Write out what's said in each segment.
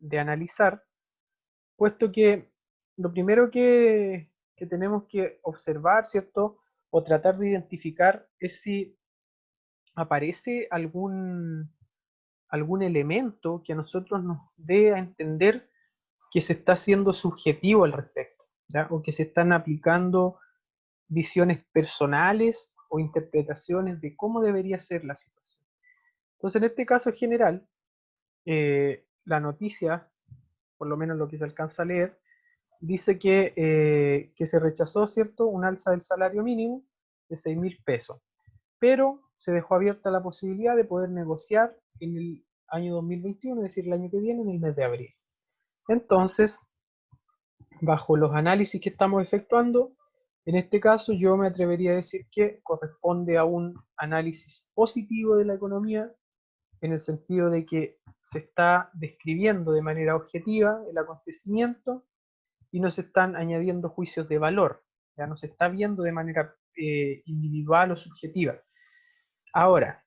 de analizar, puesto que lo primero que tenemos que observar, ¿cierto? O tratar de identificar es si aparece algún elemento que a nosotros nos dé a entender que se está siendo subjetivo al respecto, ¿ya? O que se están aplicando visiones personales o interpretaciones de cómo debería ser la situación. Entonces, en este caso general, la noticia, por lo menos lo que se alcanza a leer, dice que se rechazó, ¿cierto?, un alza del salario mínimo de 6.000 pesos, pero se dejó abierta la posibilidad de poder negociar en el año 2021, es decir, el año que viene, en el mes de abril. Entonces, bajo los análisis que estamos efectuando, en este caso yo me atrevería a decir que corresponde a un análisis positivo de la economía, en el sentido de que se está describiendo de manera objetiva el acontecimiento y no se están añadiendo juicios de valor, ya no se está viendo de manera individual o subjetiva. Ahora,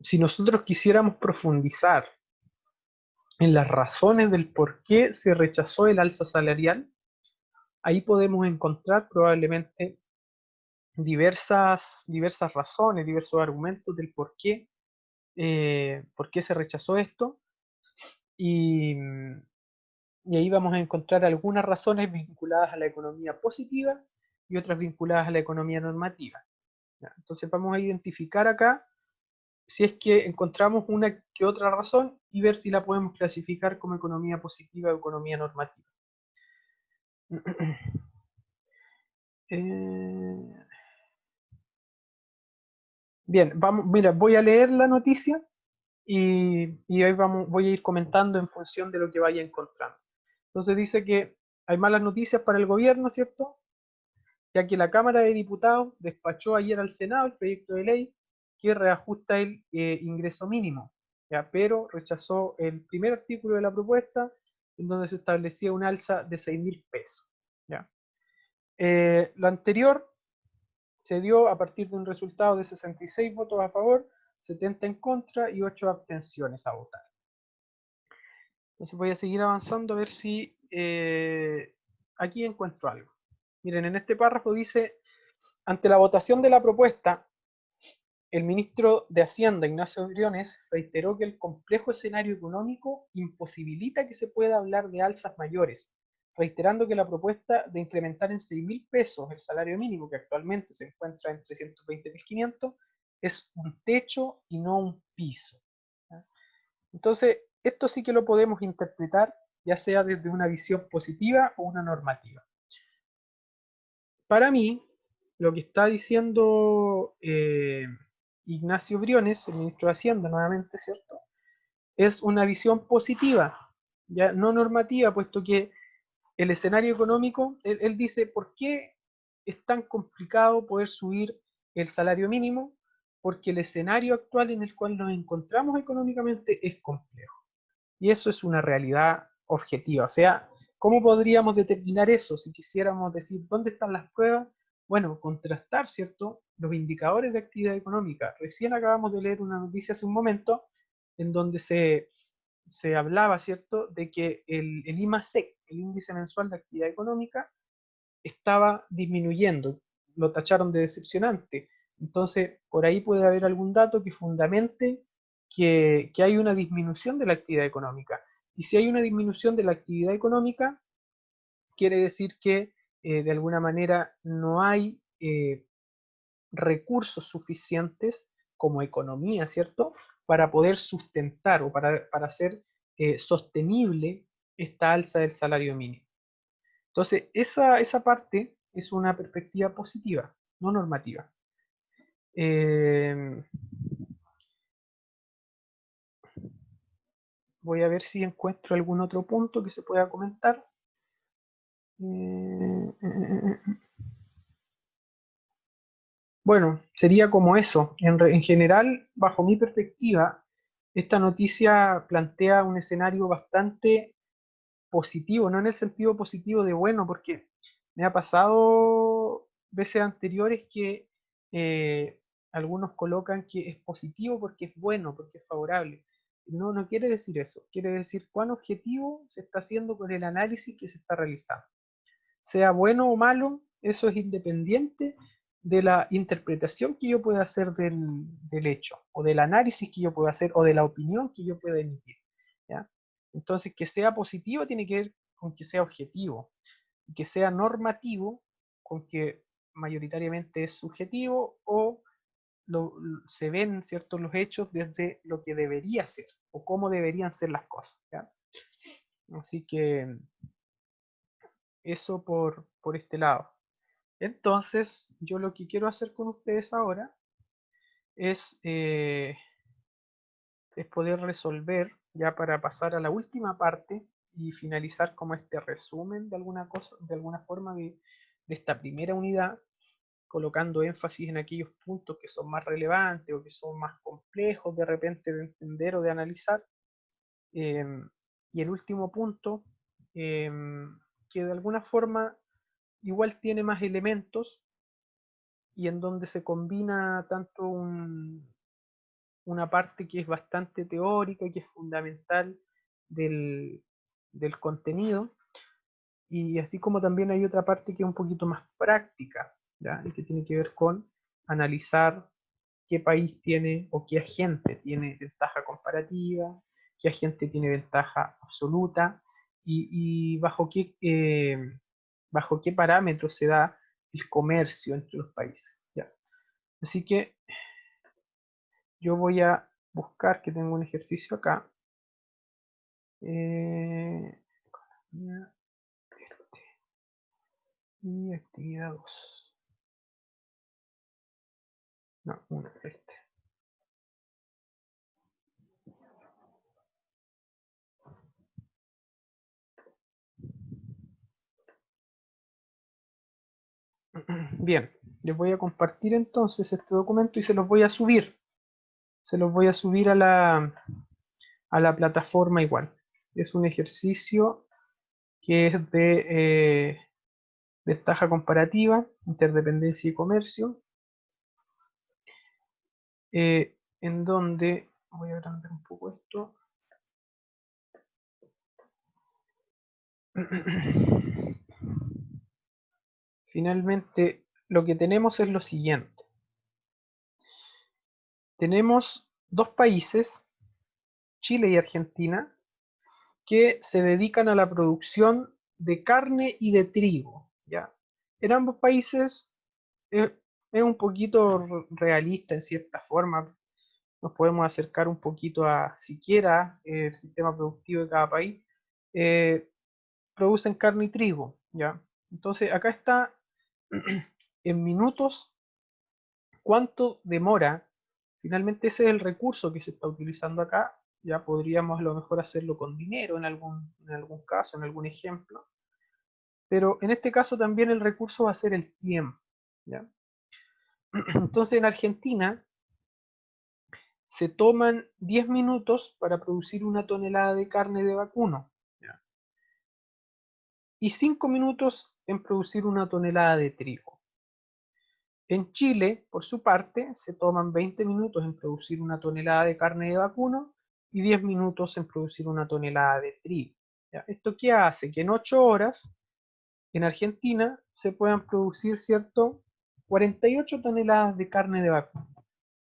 si nosotros quisiéramos profundizar en las razones del por qué se rechazó el alza salarial, ahí podemos encontrar probablemente diversas razones, diversos argumentos del por qué se rechazó esto, y, y ahí vamos a encontrar algunas razones vinculadas a la economía positiva y otras vinculadas a la economía normativa. ¿Ya? Entonces vamos a identificar acá si es que encontramos una que otra razón y ver si la podemos clasificar como economía positiva o economía normativa. Bien, vamos, mira, voy a leer la noticia y ahí voy a ir comentando en función de lo que vaya encontrando. Entonces dice que hay malas noticias para el gobierno, ¿cierto? Ya que la Cámara de Diputados despachó ayer al Senado el proyecto de ley que reajusta el ingreso mínimo, ¿ya? Pero rechazó el primer artículo de la propuesta en donde se establecía un alza de 6.000 pesos. ¿Ya? Lo anterior se dio a partir de un resultado de 66 votos a favor, 70 en contra y 8 abstenciones a votar. Entonces voy a seguir avanzando a ver si aquí encuentro algo. Miren, en este párrafo dice: ante la votación de la propuesta, el ministro de Hacienda, Ignacio Briones, reiteró que el complejo escenario económico imposibilita que se pueda hablar de alzas mayores, reiterando que la propuesta de incrementar en 6.000 pesos el salario mínimo, que actualmente se encuentra en 320.500, es un techo y no un piso. Entonces, esto sí que lo podemos interpretar ya sea desde una visión positiva o una normativa. Para mí, lo que está diciendo Ignacio Briones, el ministro de Hacienda, nuevamente, ¿cierto?, es una visión positiva, ya no normativa, puesto que el escenario económico, él dice, ¿por qué es tan complicado poder subir el salario mínimo? Porque el escenario actual en el cual nos encontramos económicamente es complejo. Y eso es una realidad objetiva. O sea, ¿cómo podríamos determinar eso? Si quisiéramos decir, ¿dónde están las pruebas? Bueno, contrastar, ¿cierto?, los indicadores de actividad económica. Recién acabamos de leer una noticia hace un momento en donde se hablaba, ¿cierto?, de que el IMASEC, el índice mensual de actividad económica, estaba disminuyendo. Lo tacharon de decepcionante. Entonces, por ahí puede haber algún dato que fundamente que hay una disminución de la actividad económica. Y si hay una disminución de la actividad económica, quiere decir que de alguna manera no hay recursos suficientes como economía, ¿cierto?, para poder sustentar o para hacer sostenible esta alza del salario mínimo. Entonces, esa parte es una perspectiva positiva, no normativa. Voy a ver si encuentro algún otro punto que se pueda comentar. Bueno, sería como eso. En general, bajo mi perspectiva, esta noticia plantea un escenario bastante positivo, no en el sentido positivo de bueno, porque me ha pasado veces anteriores que algunos colocan que es positivo porque es bueno, porque es favorable. No, no quiere decir eso. Quiere decir cuán objetivo se está haciendo con el análisis que se está realizando. Sea bueno o malo, eso es independiente de la interpretación que yo pueda hacer del hecho, o del análisis que yo pueda hacer, o de la opinión que yo pueda emitir. ¿Ya? Entonces, que sea positivo tiene que ver con que sea objetivo, y que sea normativo con que mayoritariamente es subjetivo o se ven ciertos los hechos desde lo que debería ser o cómo deberían ser las cosas. ¿Ya? Así que eso por este lado. Entonces, yo lo que quiero hacer con ustedes ahora es, eh, es poder resolver, ya para pasar a la última parte y finalizar como este resumen de alguna cosa, de alguna forma de esta primera unidad, colocando énfasis en aquellos puntos que son más relevantes o que son más complejos de repente de entender o de analizar. Y el último punto, que de alguna forma igual tiene más elementos y en donde se combina tanto una parte que es bastante teórica, que es fundamental del, del contenido, y así como también hay otra parte que es un poquito más práctica, ¿ya? Y que tiene que ver con analizar qué país tiene o qué agente tiene ventaja comparativa, qué agente tiene ventaja absoluta y bajo qué parámetros se da el comercio entre los países. ¿Ya? Así que yo voy a buscar que tengo un ejercicio acá. Economía y actividad 2. No, uno, este. Bien, les voy a compartir entonces este documento y se los voy a subir. Se los voy a subir a la plataforma igual. Es un ejercicio que es de ventaja comparativa, interdependencia y comercio, en donde, voy a agrandar un poco esto. Finalmente, lo que tenemos es lo siguiente. Tenemos dos países, Chile y Argentina, que se dedican a la producción de carne y de trigo. ¿Ya? En ambos países es un poquito realista en cierta forma. Nos podemos acercar un poquito a siquiera el sistema productivo de cada país. Eh, Producen carne y trigo. ¿Ya? Entonces acá está en minutos cuánto demora. Finalmente ese es el recurso que se está utilizando acá. Ya podríamos a lo mejor hacerlo con dinero en algún caso, en algún ejemplo. Pero en este caso también el recurso va a ser el tiempo. ¿Ya? Entonces en Argentina se toman 10 minutos para producir una tonelada de carne de vacuno. ¿Ya? Y 5 minutos en producir una tonelada de trigo. En Chile, por su parte, se toman 20 minutos en producir una tonelada de carne de vacuno y 10 minutos en producir una tonelada de trigo. ¿Ya? ¿Esto qué hace? Que en 8 horas en Argentina se puedan producir, ¿cierto?, 48 toneladas de carne de vacuno.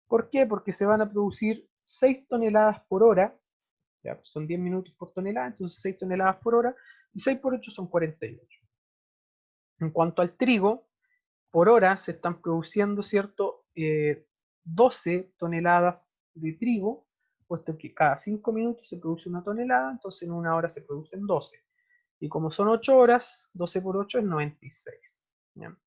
¿Por qué? Porque se van a producir 6 toneladas por hora, ya, son 10 minutos por tonelada, entonces 6 toneladas por hora, y 6 por 8 son 48. En cuanto al trigo, por hora se están produciendo, ¿cierto?, 12 toneladas de trigo, puesto que cada 5 minutos se produce una tonelada, entonces en una hora se producen 12. Y como son 8 horas, 12 por 8 es 96. ¿Ya?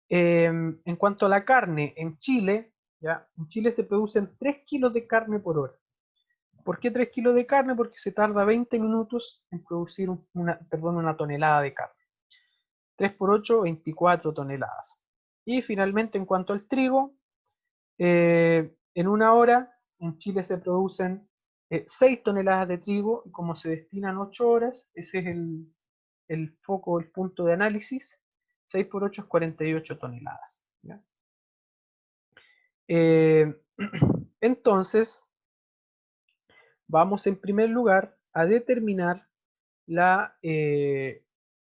En cuanto a la carne, en Chile, ¿ya? En Chile se producen 3 kilos de carne por hora. ¿Por qué 3 kilos de carne? Porque se tarda 20 minutos en producir una tonelada de carne. 3 por 8, 24 toneladas. Y finalmente, en cuanto al trigo, en una hora en Chile se producen 6 toneladas de trigo y como se destinan 8 horas, ese es el foco, el punto de análisis, 6 por 8 es 48 toneladas. ¿Ya? Eh, entonces, vamos en primer lugar a determinar la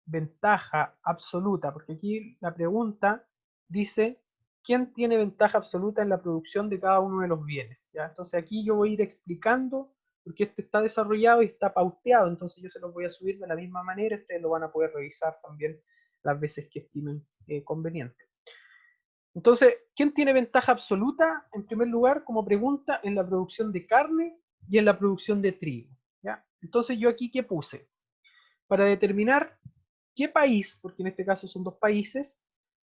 ventaja absoluta, porque aquí la pregunta dice, ¿quién tiene ventaja absoluta en la producción de cada uno de los bienes? ¿Ya? Entonces aquí yo voy a ir explicando, porque este está desarrollado y está pauteado, entonces yo se los voy a subir de la misma manera, ustedes lo van a poder revisar también las veces que estimen conveniente. Entonces, ¿quién tiene ventaja absoluta, en primer lugar, como pregunta, en la producción de carne y en la producción de trigo? ¿Ya? Entonces yo aquí, ¿qué puse? Para determinar qué país, porque en este caso son dos países,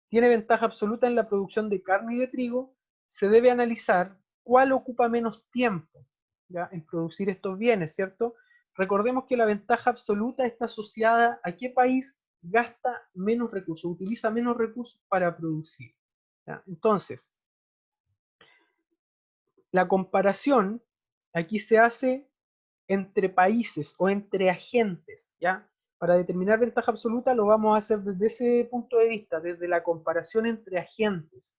tiene ventaja absoluta en la producción de carne y de trigo, se debe analizar cuál ocupa menos tiempo, ¿ya? En producir estos bienes, ¿cierto? Recordemos que la ventaja absoluta está asociada a qué país gasta menos recursos, utiliza menos recursos para producir, ¿ya? Entonces, la comparación aquí se hace entre países o entre agentes, ¿ya? Para determinar ventaja absoluta lo vamos a hacer desde ese punto de vista, desde la comparación entre agentes.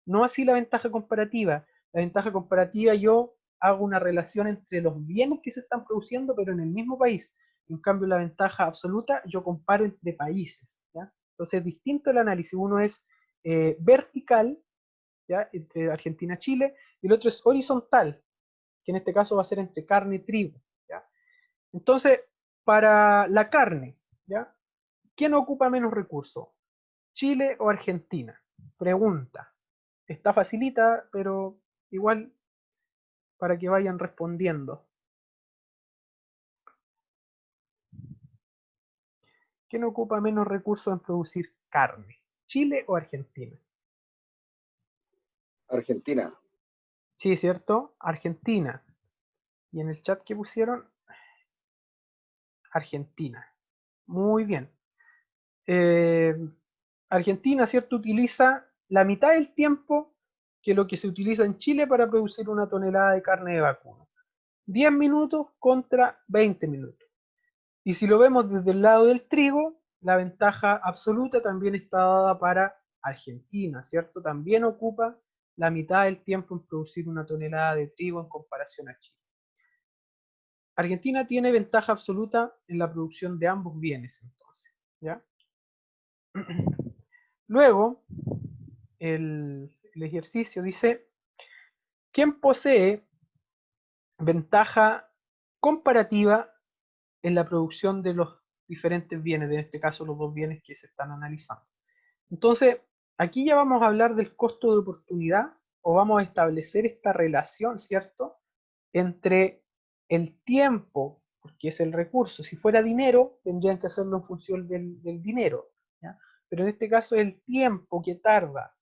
No así la ventaja comparativa. La ventaja comparativa yo hago una relación entre los bienes que se están produciendo, pero en el mismo país. En cambio, la ventaja absoluta yo comparo entre países, ¿ya? Entonces es distinto el análisis. Uno es vertical, ¿ya? Entre Argentina y Chile, y el otro es horizontal, que en este caso va a ser entre carne y trigo, ¿ya? Entonces, para la carne, ¿ya? ¿Quién ocupa menos recursos? ¿Chile o Argentina? Pregunta. Está facilita, pero igual para que vayan respondiendo. ¿Quién ocupa menos recursos en producir carne? ¿Chile o Argentina? Argentina. Sí, ¿cierto? Argentina. Y en el chat que pusieron, Argentina. Muy bien. Eh, Argentina, ¿cierto? Utiliza la mitad del tiempo que lo que se utiliza en Chile para producir una tonelada de carne de vacuno. 10 minutos contra 20 minutos. Y si lo vemos desde el lado del trigo, la ventaja absoluta también está dada para Argentina, ¿cierto? También ocupa la mitad del tiempo en producir una tonelada de trigo en comparación a Chile. Argentina tiene ventaja absoluta en la producción de ambos bienes, entonces, ¿ya? Luego, el ejercicio dice, ¿quién posee ventaja comparativa en la producción de los diferentes bienes, en este caso los dos bienes que se están analizando? Entonces, aquí ya vamos a hablar del costo de oportunidad o vamos a establecer esta relación, ¿cierto? Entre el tiempo, que es el recurso. Si fuera dinero, tendrían que hacerlo en función del dinero, ¿ya? Pero en este caso es el tiempo que tarda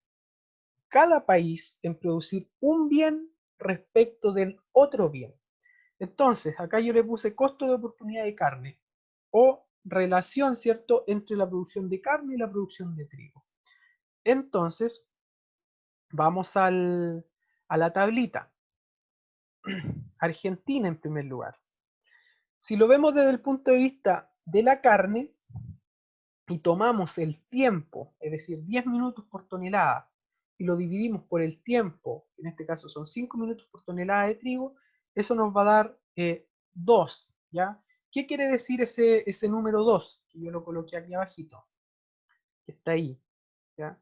cada país en producir un bien respecto del otro bien. Entonces, acá yo le puse costo de oportunidad de carne o relación, ¿cierto?, entre la producción de carne y la producción de trigo. Entonces, vamos a la tablita. Argentina en primer lugar. Si lo vemos desde el punto de vista de la carne y tomamos el tiempo, es decir, 10 minutos por tonelada, y lo dividimos por el tiempo, en este caso son 5 minutos por tonelada de trigo, eso nos va a dar 2, ¿ya? ¿Qué quiere decir ese número 2? Que yo lo coloqué aquí abajito, que está ahí, ¿ya?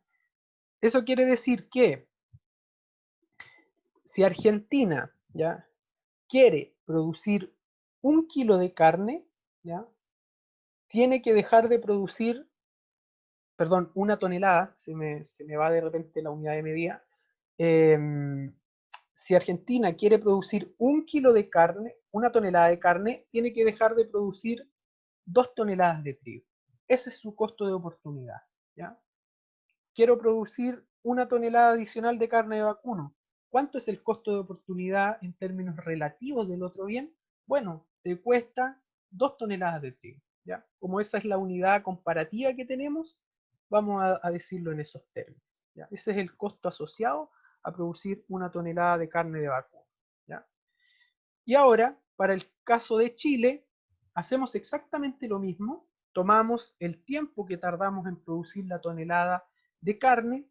Eso quiere decir que si Argentina, ¿ya?, quiere producir 1 kilo de carne, ¿ya?, tiene que dejar de producir, perdón, 1 tonelada, se me va de repente la unidad de medida. Si Argentina quiere producir 1 kilo de carne, 1 tonelada de carne, tiene que dejar de producir 2 toneladas de trigo. Ese es su costo de oportunidad, ¿ya? Quiero producir 1 tonelada adicional de carne de vacuno. ¿Cuánto es el costo de oportunidad en términos relativos del otro bien? Bueno, te cuesta 2 toneladas de trigo, ¿ya? Como esa es la unidad comparativa que tenemos, vamos a decirlo en esos términos, ¿ya? Ese es el costo asociado a producir 1 tonelada de carne de vacuno, ¿ya? Y ahora, para el caso de Chile, hacemos exactamente lo mismo. Tomamos el tiempo que tardamos en producir la tonelada de carne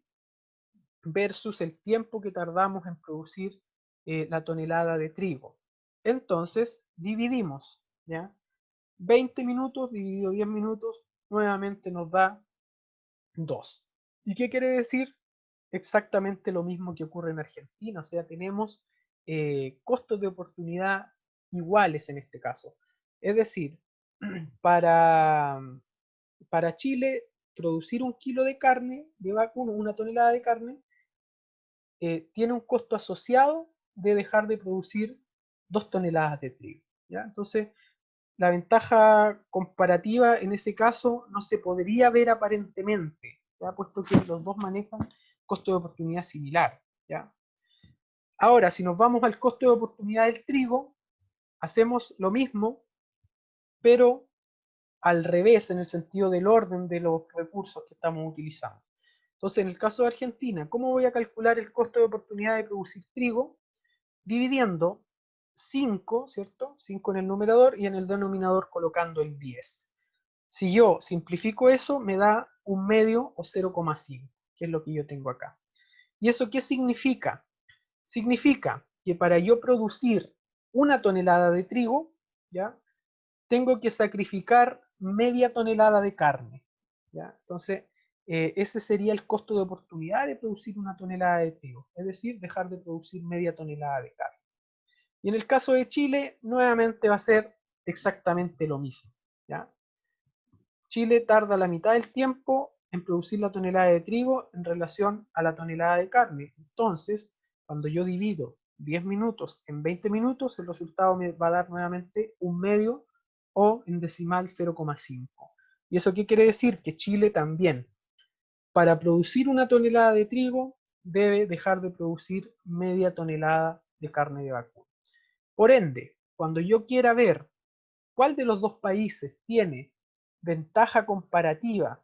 versus el tiempo que tardamos en producir la tonelada de trigo. Entonces, dividimos, ¿ya? 20 minutos dividido 10 minutos, nuevamente nos da 2. ¿Y qué quiere decir? Exactamente lo mismo que ocurre en Argentina, o sea, tenemos costos de oportunidad iguales en este caso. Es decir, para, para Chile, producir un kilo de carne de vacuno, una tonelada de carne, tiene un costo asociado de dejar de producir 2 toneladas de trigo, ¿ya? Entonces, la ventaja comparativa en ese caso no se podría ver aparentemente, ¿ya? Puesto que los dos manejan costo de oportunidad similar, ¿ya? Ahora, si nos vamos al costo de oportunidad del trigo, hacemos lo mismo, pero al revés, en el sentido del orden de los recursos que estamos utilizando. Entonces, en el caso de Argentina, ¿cómo voy a calcular el costo de oportunidad de producir trigo? Dividiendo 5, ¿cierto? 5 en el numerador y en el denominador colocando el 10. Si yo simplifico eso, me da un medio o 0,5, que es lo que yo tengo acá. ¿Y eso qué significa? Significa que para yo producir una tonelada de trigo, ¿ya? Tengo que sacrificar media tonelada de carne, ¿ya? Entonces, ese sería el costo de oportunidad de producir una tonelada de trigo, es decir, dejar de producir media tonelada de carne. Y en el caso de Chile, nuevamente va a ser exactamente lo mismo, ¿ya? Chile tarda la mitad del tiempo en producir la tonelada de trigo en relación a la tonelada de carne. Entonces, cuando yo divido 10 minutos en 20 minutos, el resultado me va a dar nuevamente un medio o en decimal 0,5. ¿Y eso qué quiere decir? Que Chile también, para producir una tonelada de trigo, debe dejar de producir media tonelada de carne de vacuno. Por ende, cuando yo quiera ver cuál de los dos países tiene ventaja comparativa,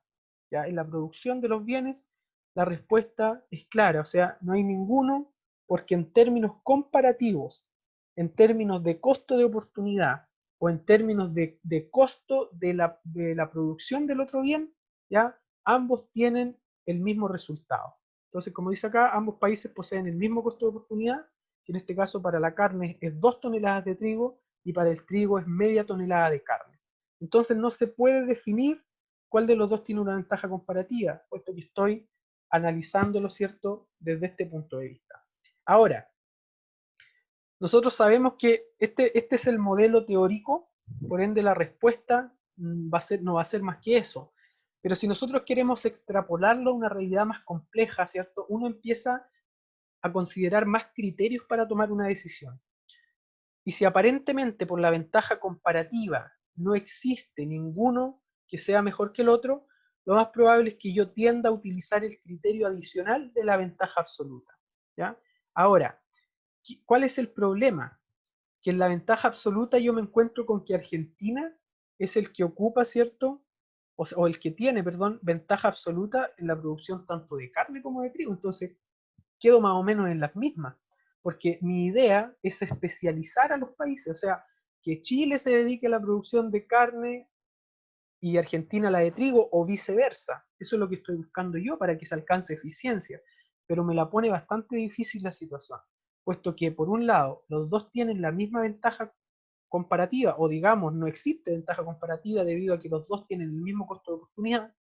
¿ya? En la producción de los bienes, la respuesta es clara, o sea, no hay ninguno, porque en términos comparativos, en términos de costo de oportunidad o en términos de costo de la producción del otro bien, ¿ya? Ambos tienen el mismo resultado. Entonces, como dice acá, ambos países poseen el mismo costo de oportunidad, que en este caso para la carne es 2 toneladas de trigo y para el trigo es media tonelada de carne. Entonces no se puede definir cuál de los dos tiene una ventaja comparativa, puesto que estoy analizándolo, ¿cierto?, desde este punto de vista. Ahora, nosotros sabemos que este es el modelo teórico, por ende la respuesta no va a ser más que eso. Pero si nosotros queremos extrapolarlo a una realidad más compleja, ¿cierto?, uno empieza a considerar más criterios para tomar una decisión. Y si aparentemente por la ventaja comparativa no existe ninguno que sea mejor que el otro, lo más probable es que yo tienda a utilizar el criterio adicional de la ventaja absoluta, ¿ya? Ahora, ¿cuál es el problema? Que en la ventaja absoluta yo me encuentro con que Argentina es el que ocupa, ¿cierto? O el que tiene, perdón, ventaja absoluta en la producción tanto de carne como de trigo. Entonces, quedo más o menos en las mismas, porque mi idea es especializar a los países, o sea, que Chile se dedique a la producción de carne y Argentina a la de trigo o viceversa. Eso es lo que estoy buscando yo para que se alcance eficiencia, pero me la pone bastante difícil la situación, puesto que por un lado los dos tienen la misma ventaja comparativa, o digamos no existe ventaja comparativa debido a que los dos tienen el mismo costo de oportunidad,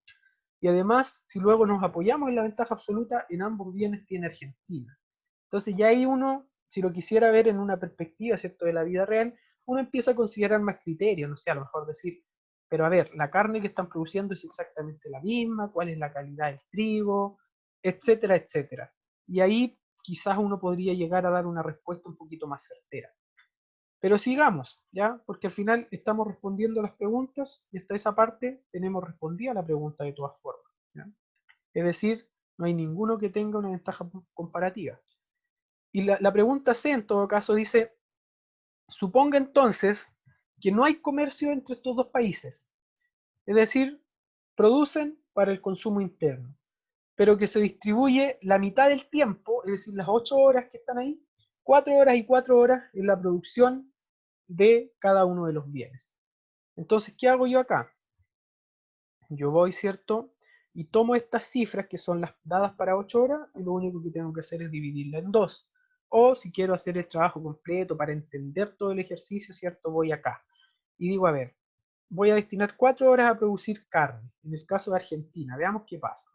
y además, si luego nos apoyamos en la ventaja absoluta, en ambos bienes tiene Argentina. Entonces ya ahí uno, si lo quisiera ver en una perspectiva, ¿cierto?, de la vida real, uno empieza a considerar más criterios, no sé, a lo mejor decir, pero a ver, la carne que están produciendo es exactamente la misma, cuál es la calidad del trigo, etcétera, etcétera. Y ahí quizás uno podría llegar a dar una respuesta un poquito más certera. Pero sigamos, ¿ya? Porque al final estamos respondiendo a las preguntas y hasta esa parte tenemos respondida la pregunta de todas formas, ¿ya? Es decir, no hay ninguno que tenga una ventaja comparativa. Y la pregunta C, en todo caso, dice, suponga entonces que no hay comercio entre estos dos países. Es decir, producen para el consumo interno, pero que se distribuye la mitad del tiempo, es decir, las 8 horas que están ahí, 4 horas y 4 horas en la producción de cada uno de los bienes. Entonces, ¿qué hago yo acá? Yo voy, ¿cierto? Y tomo estas cifras que son las dadas para 8 horas y lo único que tengo que hacer es dividirla en 2. O si quiero hacer el trabajo completo para entender todo el ejercicio, ¿cierto? Voy acá. Y digo, a ver, voy a destinar 4 horas a producir carne, en el caso de Argentina. Veamos qué pasa.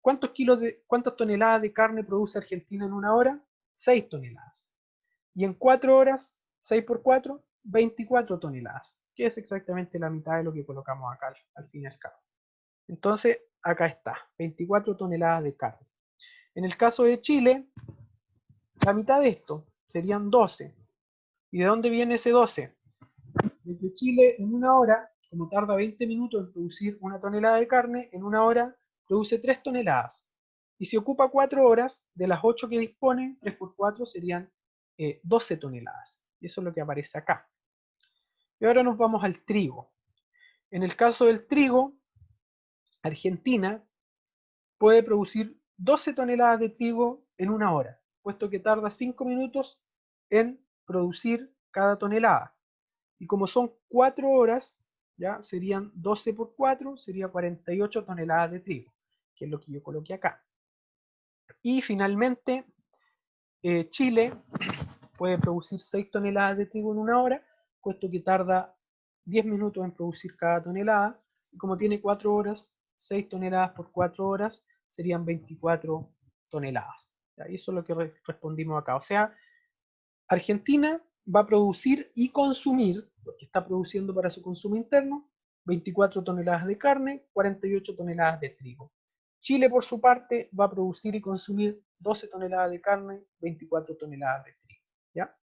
¿Cuántas toneladas de carne produce Argentina en una hora? 6 toneladas. Y en 4 horas, 6 por 4, 24 toneladas, que es exactamente la mitad de lo que colocamos acá al fin y al cabo. Entonces, acá está, 24 toneladas de carne. En el caso de Chile, la mitad de esto serían 12. ¿Y de dónde viene ese 12? De que Chile en una hora, como tarda 20 minutos en producir una tonelada de carne, en una hora produce 3 toneladas. Y si ocupa 4 horas, de las 8 que dispone, 3 por 4 serían 12 toneladas. Y eso es lo que aparece acá. Y ahora nos vamos al trigo. En el caso del trigo, Argentina puede producir 12 toneladas de trigo en una hora, puesto que tarda 5 minutos en producir cada tonelada. Y como son 4 horas, ya serían 12 por 4, sería 48 toneladas de trigo, que es lo que yo coloqué acá. Y finalmente, Chile puede producir 6 toneladas de trigo en una hora, puesto que tarda 10 minutos en producir cada tonelada. Y como tiene 4 horas, 6 toneladas por 4 horas serían 24 toneladas. ¿Ya? Y eso es lo que respondimos acá. O sea, Argentina va a producir y consumir, lo que está produciendo para su consumo interno, 24 toneladas de carne, 48 toneladas de trigo. Chile, por su parte, va a producir y consumir 12 toneladas de carne, 24 toneladas de trigo. ¿Ya?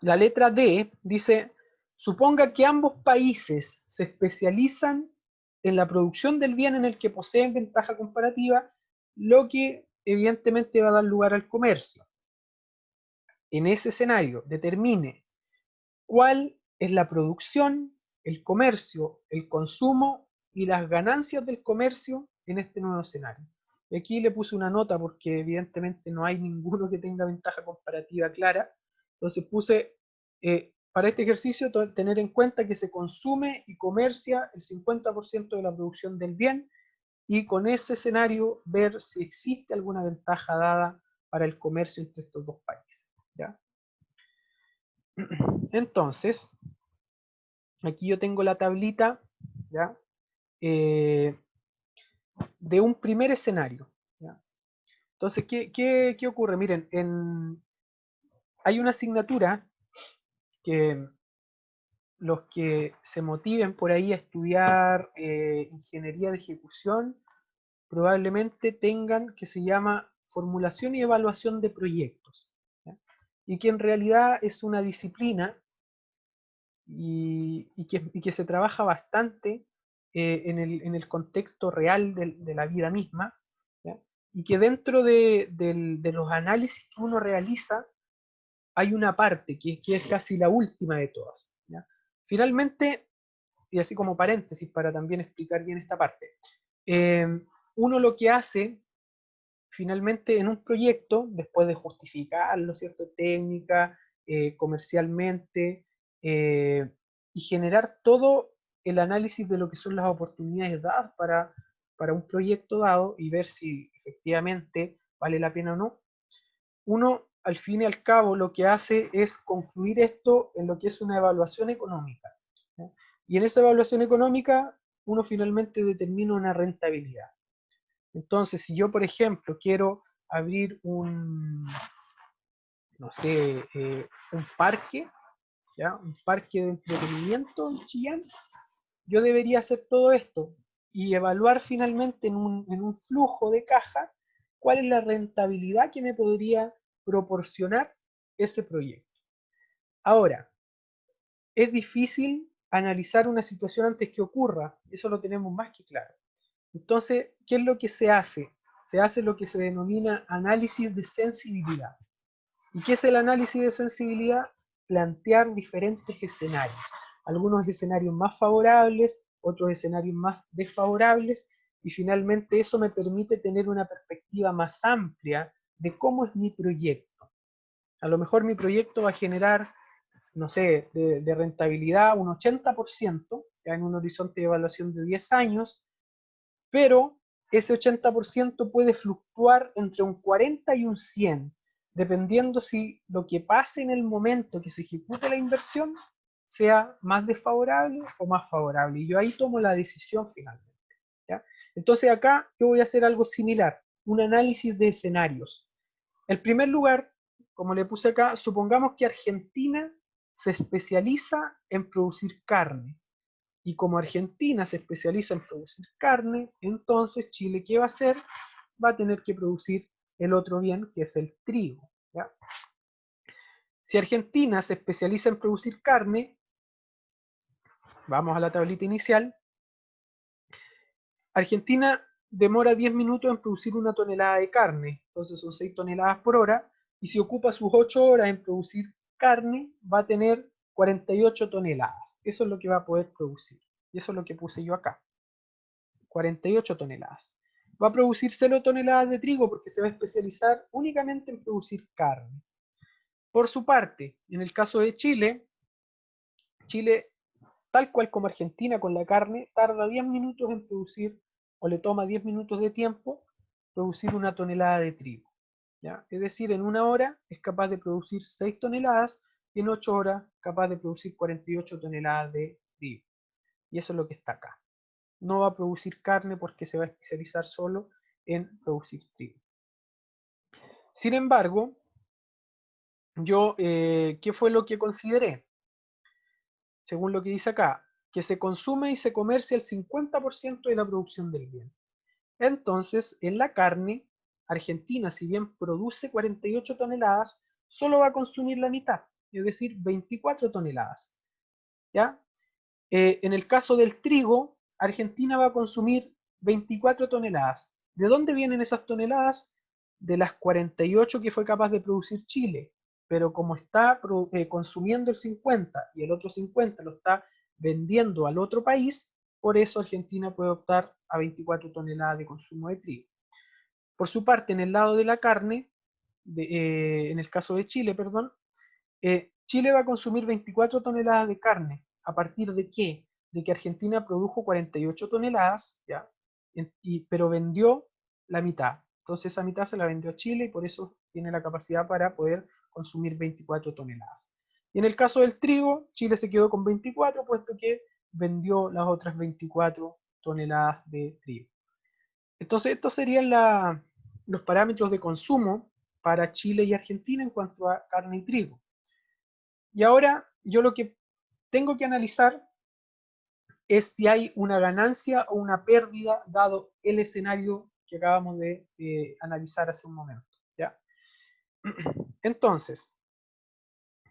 La letra D dice, suponga que ambos países se especializan en la producción del bien en el que poseen ventaja comparativa, lo que evidentemente va a dar lugar al comercio. En ese escenario, determine cuál es la producción, el comercio, el consumo y las ganancias del comercio en este nuevo escenario. Y aquí le puse una nota porque evidentemente no hay ninguno que tenga ventaja comparativa clara. Entonces puse, para este ejercicio, tener en cuenta que se consume y comercia el 50% de la producción del bien y con ese escenario ver si existe alguna ventaja dada para el comercio entre estos dos países. ¿Ya? Entonces, aquí yo tengo la tablita, ¿ya? De un primer escenario. ¿Ya? Entonces, ¿qué ocurre? Miren, hay una asignatura que los que se motiven por ahí a estudiar ingeniería de ejecución probablemente tengan, que se llama formulación y evaluación de proyectos. ¿Ya? Y que en realidad es una disciplina y que se trabaja bastante en el contexto real de la vida misma, ¿ya? Y que dentro de los análisis que uno realiza hay una parte que es casi la última de todas. ¿Ya? Finalmente, y así como paréntesis para también explicar bien esta parte, eh, uno lo que hace finalmente en un proyecto, después de justificarlo, ¿cierto? Técnica, comercialmente, y generar todo el análisis de lo que son las oportunidades dadas para un proyecto dado y ver si efectivamente vale la pena o no. Uno, al fin y al cabo, lo que hace es concluir esto en lo que es una evaluación económica. ¿Ya? Y en esa evaluación económica, uno finalmente determina una rentabilidad. Entonces, si yo, por ejemplo, quiero abrir no sé, un parque, ¿ya? Un parque de entretenimiento en Chillán, yo debería hacer todo esto y evaluar finalmente en un flujo de caja cuál es la rentabilidad que me podría proporcionar ese proyecto. Ahora, es difícil analizar una situación antes que ocurra, eso lo tenemos más que claro. Entonces, ¿qué es lo que se hace? Se hace lo que se denomina análisis de sensibilidad. ¿Y qué es el análisis de sensibilidad? Plantear diferentes escenarios. Algunos escenarios más favorables, otros escenarios más desfavorables, y finalmente eso me permite tener una perspectiva más amplia de cómo es mi proyecto. A lo mejor mi proyecto va a generar, no sé, de rentabilidad un 80%, ya en un horizonte de evaluación de 10 años, pero ese 80% puede fluctuar entre un 40 y un 100, dependiendo si lo que pase en el momento que se ejecute la inversión sea más desfavorable o más favorable. Y yo ahí tomo la decisión finalmente, ¿ya? Entonces acá yo voy a hacer algo similar, un análisis de escenarios. En primer lugar, como le puse acá, supongamos que Argentina se especializa en producir carne. Y como Argentina se especializa en producir carne, entonces Chile, ¿qué va a hacer? Va a tener que producir el otro bien, que es el trigo, ¿ya? Si Argentina se especializa en producir carne, vamos a la tablita inicial, Argentina demora 10 minutos en producir una tonelada de carne, entonces son 6 toneladas por hora, y si ocupa sus 8 horas en producir carne, va a tener 48 toneladas. Eso es lo que va a poder producir. Y eso es lo que puse yo acá. 48 toneladas. Va a producir 0 toneladas de trigo porque se va a especializar únicamente en producir carne. Por su parte, en el caso de Chile, Chile, tal cual como Argentina con la carne, tarda 10 minutos en producir, o le toma 10 minutos de tiempo, producir una tonelada de trigo, ¿ya? Es decir, en una hora es capaz de producir 6 toneladas y en 8 horas capaz de producir 48 toneladas de trigo. Y eso es lo que está acá. No va a producir carne porque se va a especializar solo en producir trigo. Sin embargo, yo, ¿qué fue lo que consideré? Según lo que dice acá, que se consume y se comercia el 50% de la producción del bien. Entonces, en la carne, Argentina, si bien produce 48 toneladas, solo va a consumir la mitad, es decir, 24 toneladas. ¿Ya? En el caso del trigo, Argentina va a consumir 24 toneladas. ¿De dónde vienen esas toneladas? De las 48 que fue capaz de producir Chile, pero como está consumiendo el 50 y el otro 50 lo está vendiendo al otro país, por eso Argentina puede optar a 24 toneladas de consumo de trigo. Por su parte, en el lado de la carne, en el caso de Chile, perdón, Chile va a consumir 24 toneladas de carne. ¿A partir de qué? De que Argentina produjo 48 toneladas, ¿ya? Pero vendió la mitad. Entonces esa mitad se la vendió a Chile y por eso tiene la capacidad para poder consumir 24 toneladas. Y en el caso del trigo, Chile se quedó con 24, puesto que vendió las otras 24 toneladas de trigo. Entonces estos serían los parámetros de consumo para Chile y Argentina en cuanto a carne y trigo. Y ahora yo lo que tengo que analizar es si hay una ganancia o una pérdida dado el escenario que acabamos de analizar hace un momento, ¿ya? Entonces,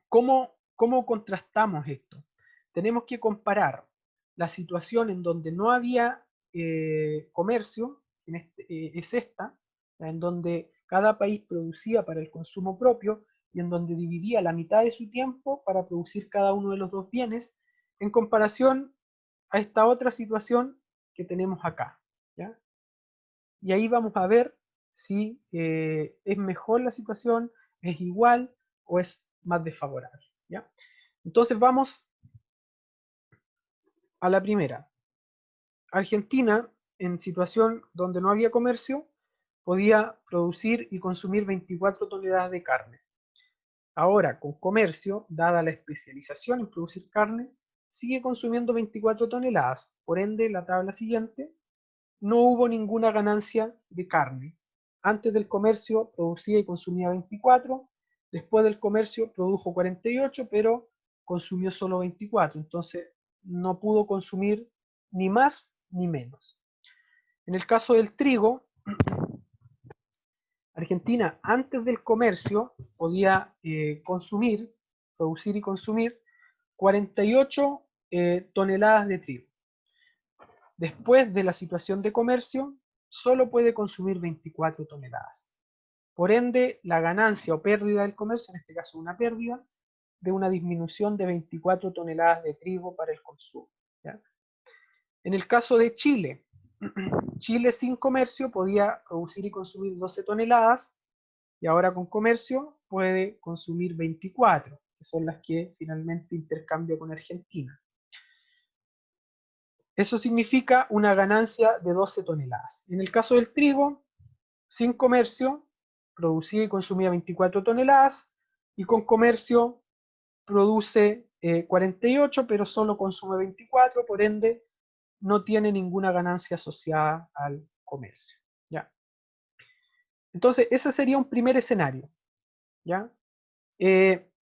¿cómo contrastamos esto? Tenemos que comparar la situación en donde no había comercio, es esta, en donde cada país producía para el consumo propio y en donde dividía la mitad de su tiempo para producir cada uno de los dos bienes, en comparación a esta otra situación que tenemos acá, ¿ya? Y ahí vamos a ver si es mejor la situación, es igual o es más desfavorable, ¿ya? Entonces vamos a la primera. Argentina, en situación donde no había comercio, podía producir y consumir 24 toneladas de carne. Ahora, con comercio, dada la especialización en producir carne, sigue consumiendo 24 toneladas. Por ende, la tabla siguiente, no hubo ninguna ganancia de carne. Antes del comercio producía y consumía 24, después del comercio produjo 48, pero consumió solo 24, entonces no pudo consumir ni más ni menos. En el caso del trigo, Argentina antes del comercio podía producir y consumir 48 toneladas de trigo. Después de la situación de comercio, solo puede consumir 24 toneladas. Por ende, la ganancia o pérdida del comercio, en este caso una pérdida, de una disminución de 24 toneladas de trigo para el consumo, ¿ya? En el caso de Chile, Chile sin comercio podía producir y consumir 12 toneladas y ahora con comercio puede consumir 24, que son las que finalmente intercambia con Argentina. Eso significa una ganancia de 12 toneladas. En el caso del trigo, sin comercio, producía y consumía 24 toneladas, y con comercio produce 48, pero solo consume 24, por ende no tiene ninguna ganancia asociada al comercio. ¿Ya? Entonces, ese sería un primer escenario. ¿Ya?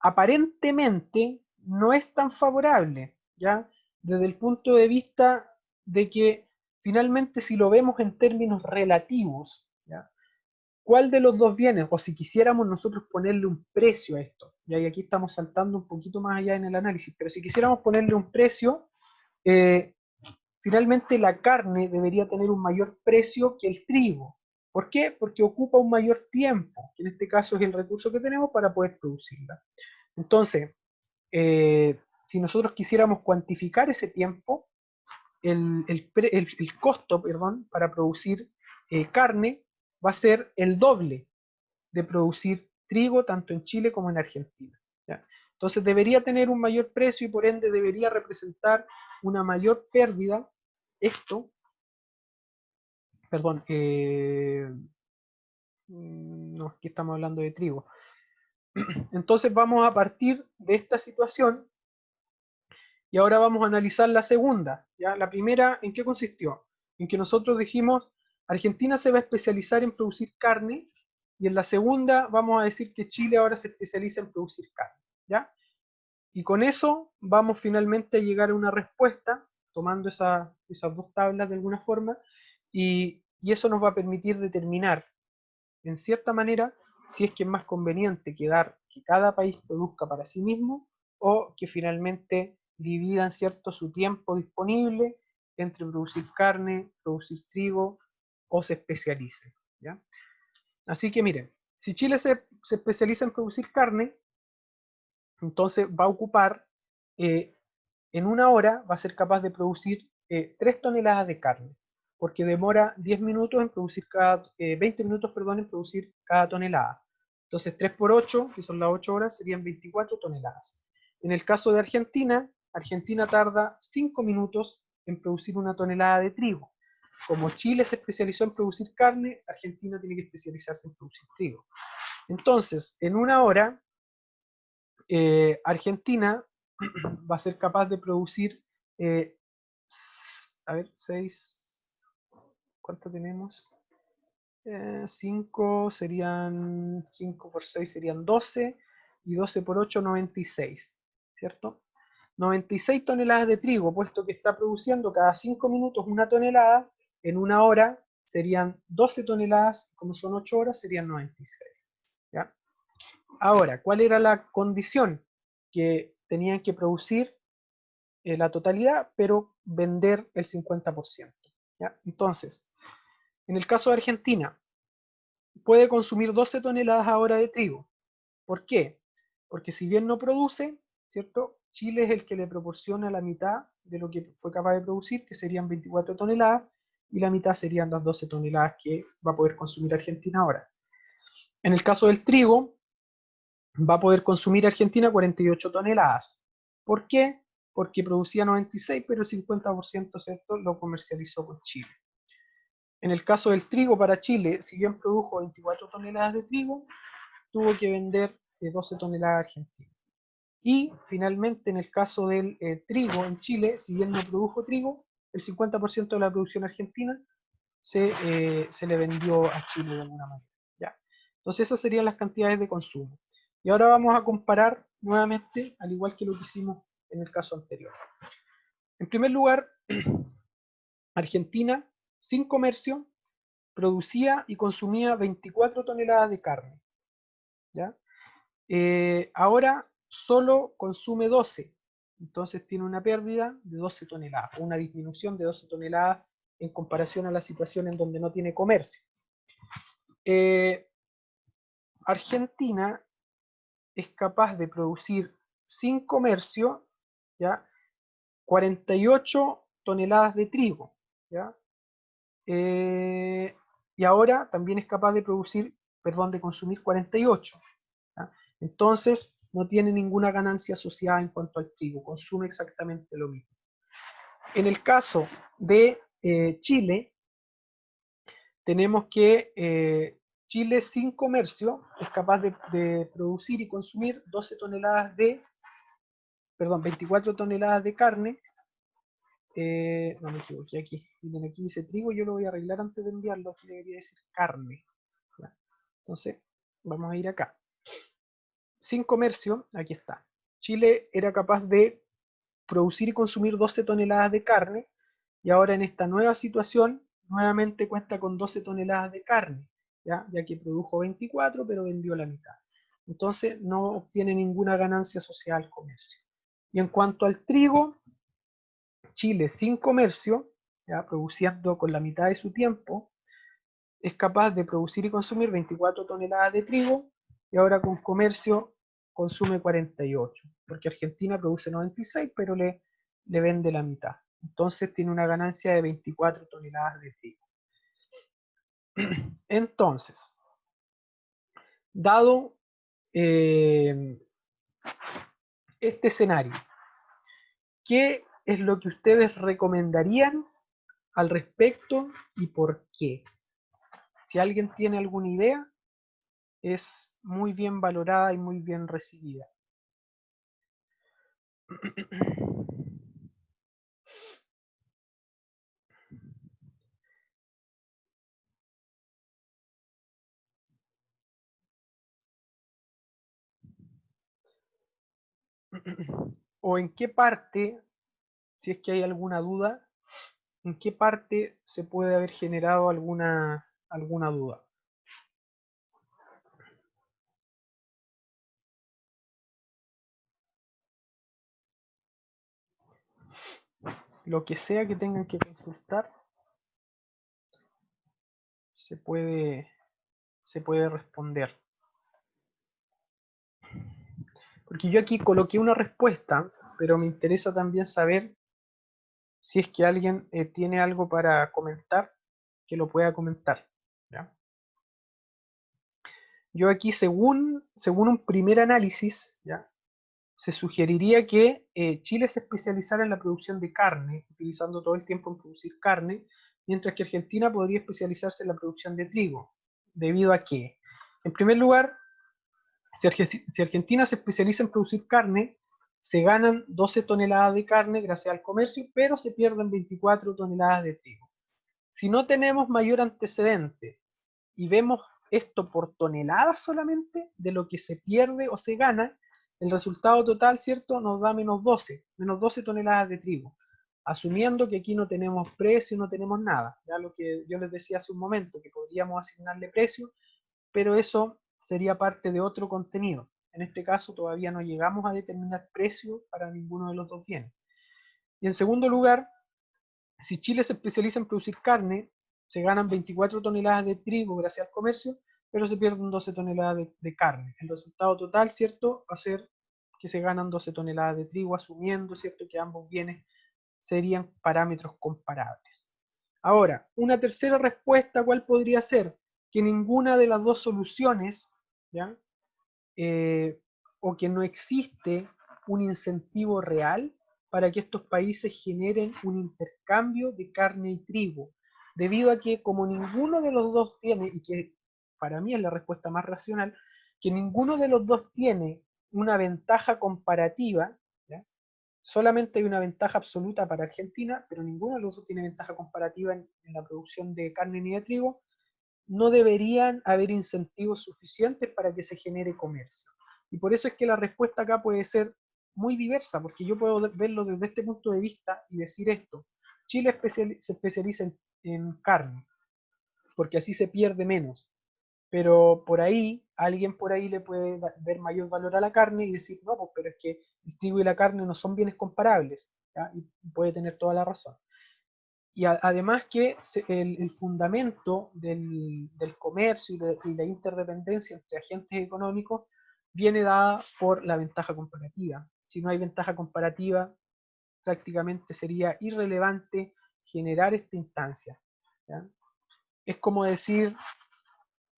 Aparentemente no es tan favorable, ¿ya? Desde el punto de vista de que finalmente si lo vemos en términos relativos, ¿ya? ¿Cuál de los dos bienes, o si quisiéramos nosotros ponerle un precio a esto, ¿ya? Y aquí estamos saltando un poquito más allá en el análisis, pero si quisiéramos ponerle un precio, eh, finalmente la carne debería tener un mayor precio que el trigo. ¿Por qué? Porque ocupa un mayor tiempo, que en este caso es el recurso que tenemos para poder producirla. Entonces, si nosotros quisiéramos cuantificar ese tiempo, el costo, perdón, para producir carne va a ser el doble de producir trigo tanto en Chile como en Argentina. ¿Ya? Entonces debería tener un mayor precio y por ende debería representar una mayor pérdida. Esto, perdón, no, aquí estamos hablando de trigo. Entonces vamos a partir de esta situación y ahora vamos a analizar la segunda. ¿Ya? La primera, ¿en qué consistió? En que nosotros dijimos, Argentina se va a especializar en producir carne, y en la segunda vamos a decir que Chile ahora se especializa en producir carne. ¿Ya? Y con eso vamos finalmente a llegar a una respuesta, tomando esas dos tablas de alguna forma, y eso nos va a permitir determinar, en cierta manera, si es que es más conveniente que cada país produzca para sí mismo, o que finalmente dividan, ¿cierto?, su tiempo disponible entre producir carne, producir trigo, o se especialice. ¿Ya? Así que miren, si Chile se especializa en producir carne, entonces va a ocupar, eh, en una hora va a ser capaz de producir 3 toneladas de carne, porque demora 10 minutos en producir 20 minutos, perdón, en producir cada tonelada. Entonces 3 por 8, que son las 8 horas, serían 24 toneladas. En el caso de Argentina, Argentina tarda 5 minutos en producir una tonelada de trigo. Como Chile se especializó en producir carne, Argentina tiene que especializarse en producir trigo. Entonces, en una hora, Argentina va a ser capaz de producir, a ver, 6, ¿cuánto tenemos? 5 serían, 5 por 6 serían 12, y 12 por 8, 96, ¿cierto? 96 toneladas de trigo, puesto que está produciendo cada 5 minutos una tonelada, en una hora serían 12 toneladas, como son 8 horas, serían 96, ¿ya? Ahora, ¿cuál era la condición? Que tenían que producir la totalidad, pero vender el 50%. ¿Ya? Entonces, en el caso de Argentina, puede consumir 12 toneladas ahora de trigo. ¿Por qué? Porque si bien no produce, ¿cierto? Chile es el que le proporciona la mitad de lo que fue capaz de producir, que serían 24 toneladas, y la mitad serían las 12 toneladas que va a poder consumir Argentina ahora. En el caso del trigo, va a poder consumir Argentina 48 toneladas. ¿Por qué? Porque producía 96, pero el 50%, ¿cierto?, lo comercializó con Chile. En el caso del trigo para Chile, si bien produjo 24 toneladas de trigo, tuvo que vender 12 toneladas a Argentina. Y finalmente, en el caso del trigo en Chile, si bien no produjo trigo, el 50% de la producción argentina se le vendió a Chile de alguna manera. ¿Ya? Entonces esas serían las cantidades de consumo. Y ahora vamos a comparar nuevamente, al igual que lo que hicimos en el caso anterior. En primer lugar, Argentina, sin comercio, producía y consumía 24 toneladas de carne. ¿Ya? Ahora solo consume 12, entonces tiene una pérdida de 12 toneladas, una disminución de 12 toneladas en comparación a la situación en donde no tiene comercio. Argentina es capaz de producir sin comercio, ¿ya?, 48 toneladas de trigo, ¿ya? Y ahora también es capaz de producir, perdón, de consumir 48, ¿ya? Entonces no tiene ninguna ganancia asociada en cuanto al trigo, consume exactamente lo mismo. En el caso de Chile, tenemos que Chile sin comercio es capaz de producir y consumir 12 toneladas de, perdón, 24 toneladas de carne. No me equivoqué aquí. Miren, aquí dice trigo, yo lo voy a arreglar antes de enviarlo. Aquí debería decir carne. Entonces, vamos a ir acá. Sin comercio, aquí está. Chile era capaz de producir y consumir 12 toneladas de carne, y ahora en esta nueva situación, nuevamente cuenta con 12 toneladas de carne, ya que produjo 24, pero vendió la mitad. Entonces, no obtiene ninguna ganancia asociada al comercio. Y en cuanto al trigo, Chile sin comercio, ya, produciendo con la mitad de su tiempo, es capaz de producir y consumir 24 toneladas de trigo, y ahora con comercio consume 48, porque Argentina produce 96, pero le vende la mitad. Entonces tiene una ganancia de 24 toneladas de trigo. Entonces, dado este escenario, ¿qué es lo que ustedes recomendarían al respecto y por qué? Si alguien tiene alguna idea, es muy bien valorada y muy bien recibida. O en qué parte, si es que hay alguna duda, en qué parte se puede haber generado alguna duda. Lo que sea que tengan que consultar, se puede responder. Porque yo aquí coloqué una respuesta, pero me interesa también saber si es que alguien tiene algo para comentar, que lo pueda comentar. ¿Ya? Yo aquí, según un primer análisis, ¿ya? Se sugeriría que Chile se especializara en la producción de carne, utilizando todo el tiempo en producir carne, mientras que Argentina podría especializarse en la producción de trigo. ¿Debido a qué? En primer lugar, si Argentina se especializa en producir carne, se ganan 12 toneladas de carne gracias al comercio, pero se pierden 24 toneladas de trigo. Si no tenemos mayor antecedente y vemos esto por toneladas solamente de lo que se pierde o se gana, el resultado total, ¿cierto?, nos da menos 12 toneladas de trigo, asumiendo que aquí no tenemos precio, no tenemos nada, ya lo que yo les decía hace un momento, que podríamos asignarle precio, pero eso sería parte de otro contenido. En este caso todavía no llegamos a determinar precio para ninguno de los dos bienes. Y en segundo lugar, si Chile se especializa en producir carne, se ganan 24 toneladas de trigo gracias al comercio, pero se pierden 12 toneladas de carne. El resultado total, ¿cierto?, va a ser que se ganan 12 toneladas de trigo, asumiendo, ¿cierto?, que ambos bienes serían parámetros comparables. Ahora, una tercera respuesta, ¿cuál podría ser? Que ninguna de las dos soluciones, ¿ya? O que no existe un incentivo real para que estos países generen un intercambio de carne y trigo, debido a que como ninguno de los dos tiene, y que para mí es la respuesta más racional, que ninguno de los dos tiene una ventaja comparativa, ¿ya? Solamente hay una ventaja absoluta para Argentina, pero ninguno de los dos tiene ventaja comparativa en la producción de carne ni de trigo, no deberían haber incentivos suficientes para que se genere comercio. Y por eso es que la respuesta acá puede ser muy diversa, porque yo puedo verlo desde este punto de vista y decir esto: Chile se especializa en carne, porque así se pierde menos, pero por ahí, alguien por ahí le puede ver mayor valor a la carne y decir, no, pues, pero es que el trigo y la carne no son bienes comparables, ¿ya? Y puede tener toda la razón. Y además que el fundamento del comercio y la interdependencia entre agentes económicos viene dada por la ventaja comparativa. Si no hay ventaja comparativa, prácticamente sería irrelevante generar esta instancia, ¿ya? Es como decir,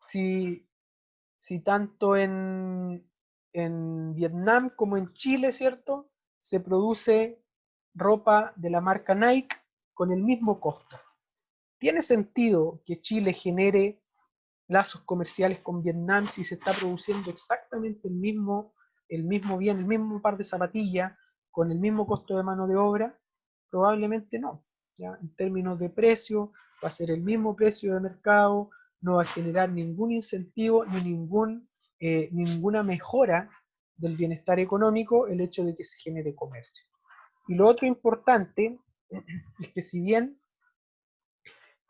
si, si tanto en Vietnam como en Chile, ¿cierto?, se produce ropa de la marca Nike con el mismo costo. ¿Tiene sentido que Chile genere lazos comerciales con Vietnam si se está produciendo exactamente el mismo bien, el mismo par de zapatillas, con el mismo costo de mano de obra? Probablemente no. ¿Ya? En términos de precio, va a ser el mismo precio de mercado, no va a generar ningún incentivo ni ninguna mejora del bienestar económico el hecho de que se genere comercio. Y lo otro importante es que si bien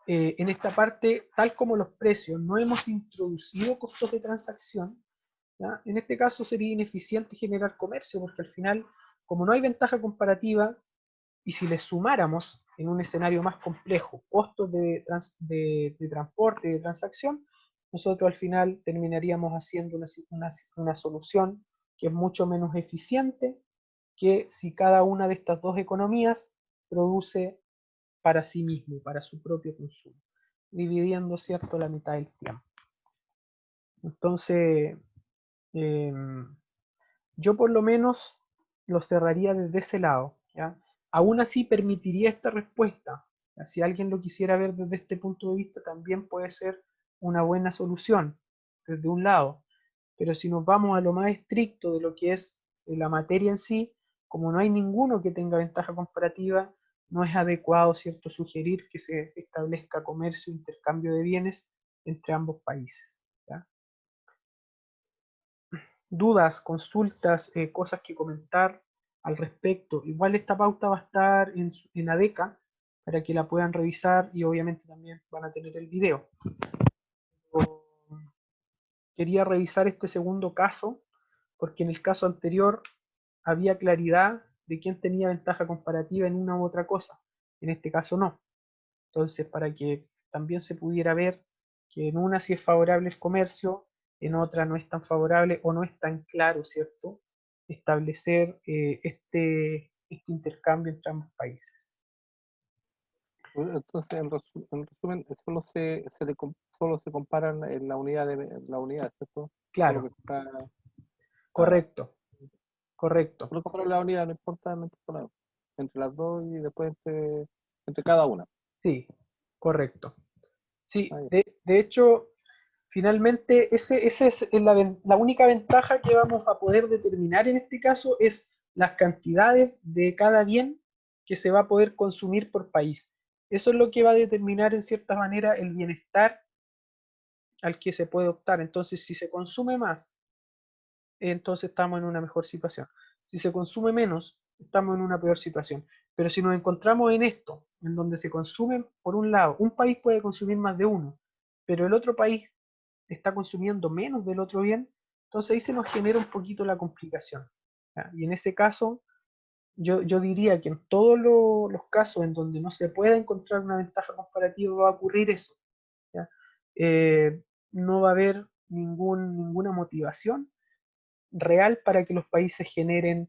en esta parte, tal como los precios, no hemos introducido costos de transacción, ¿ya? En este caso sería ineficiente generar comercio, porque al final, como no hay ventaja comparativa, y si le sumáramos en un escenario más complejo costos de transporte y de transacción, nosotros al final terminaríamos haciendo una solución que es mucho menos eficiente que si cada una de estas dos economías produce para sí mismo, para su propio consumo, dividiendo, ¿cierto?, la mitad del tiempo. Entonces, eh, yo por lo menos lo cerraría desde ese lado, ¿ya? Aún así permitiría esta respuesta. ¿Ya? Si alguien lo quisiera ver desde este punto de vista, también puede ser una buena solución, desde un lado. Pero si nos vamos a lo más estricto de lo que es la materia en sí, como no hay ninguno que tenga ventaja comparativa, no es adecuado, ¿cierto?, sugerir que se establezca comercio e intercambio de bienes entre ambos países. ¿Ya? Dudas, consultas, cosas que comentar al respecto. Igual esta pauta va a estar en ADECA para que la puedan revisar y obviamente también van a tener el video. Quería revisar este segundo caso porque en el caso anterior había claridad de quién tenía ventaja comparativa en una u otra cosa. En este caso no. Entonces, para que también se pudiera ver que en una sí es favorable el comercio, en otra no es tan favorable o no es tan claro, ¿cierto? Establecer este intercambio entre ambos países. Entonces, en resumen, solo se comparan en la unidad, ¿cierto? Solo Claro, que está, ah, correcto, correcto. solo comparan la unidad, no importa nada. Entre las dos y después entre cada una. Sí, correcto. Sí, Ah, ya. de hecho, finalmente ese es la única ventaja que vamos a poder determinar en este caso es las cantidades de cada bien que se va a poder consumir por país. Eso es lo que va a determinar en cierta manera el bienestar al que se puede optar. Entonces, si se consume más, entonces estamos en una mejor situación. Si se consume menos, estamos en una peor situación. Pero si nos encontramos en esto, en donde se consume, por un lado, un país puede consumir más de uno, pero el otro país está consumiendo menos del otro bien, entonces ahí se nos genera un poquito la complicación. ¿Ya? Y en ese caso, yo diría que en todos los casos en donde no se pueda encontrar una ventaja comparativa va a ocurrir eso. ¿Ya? Eh, no va a haber ninguna motivación real para que los países generen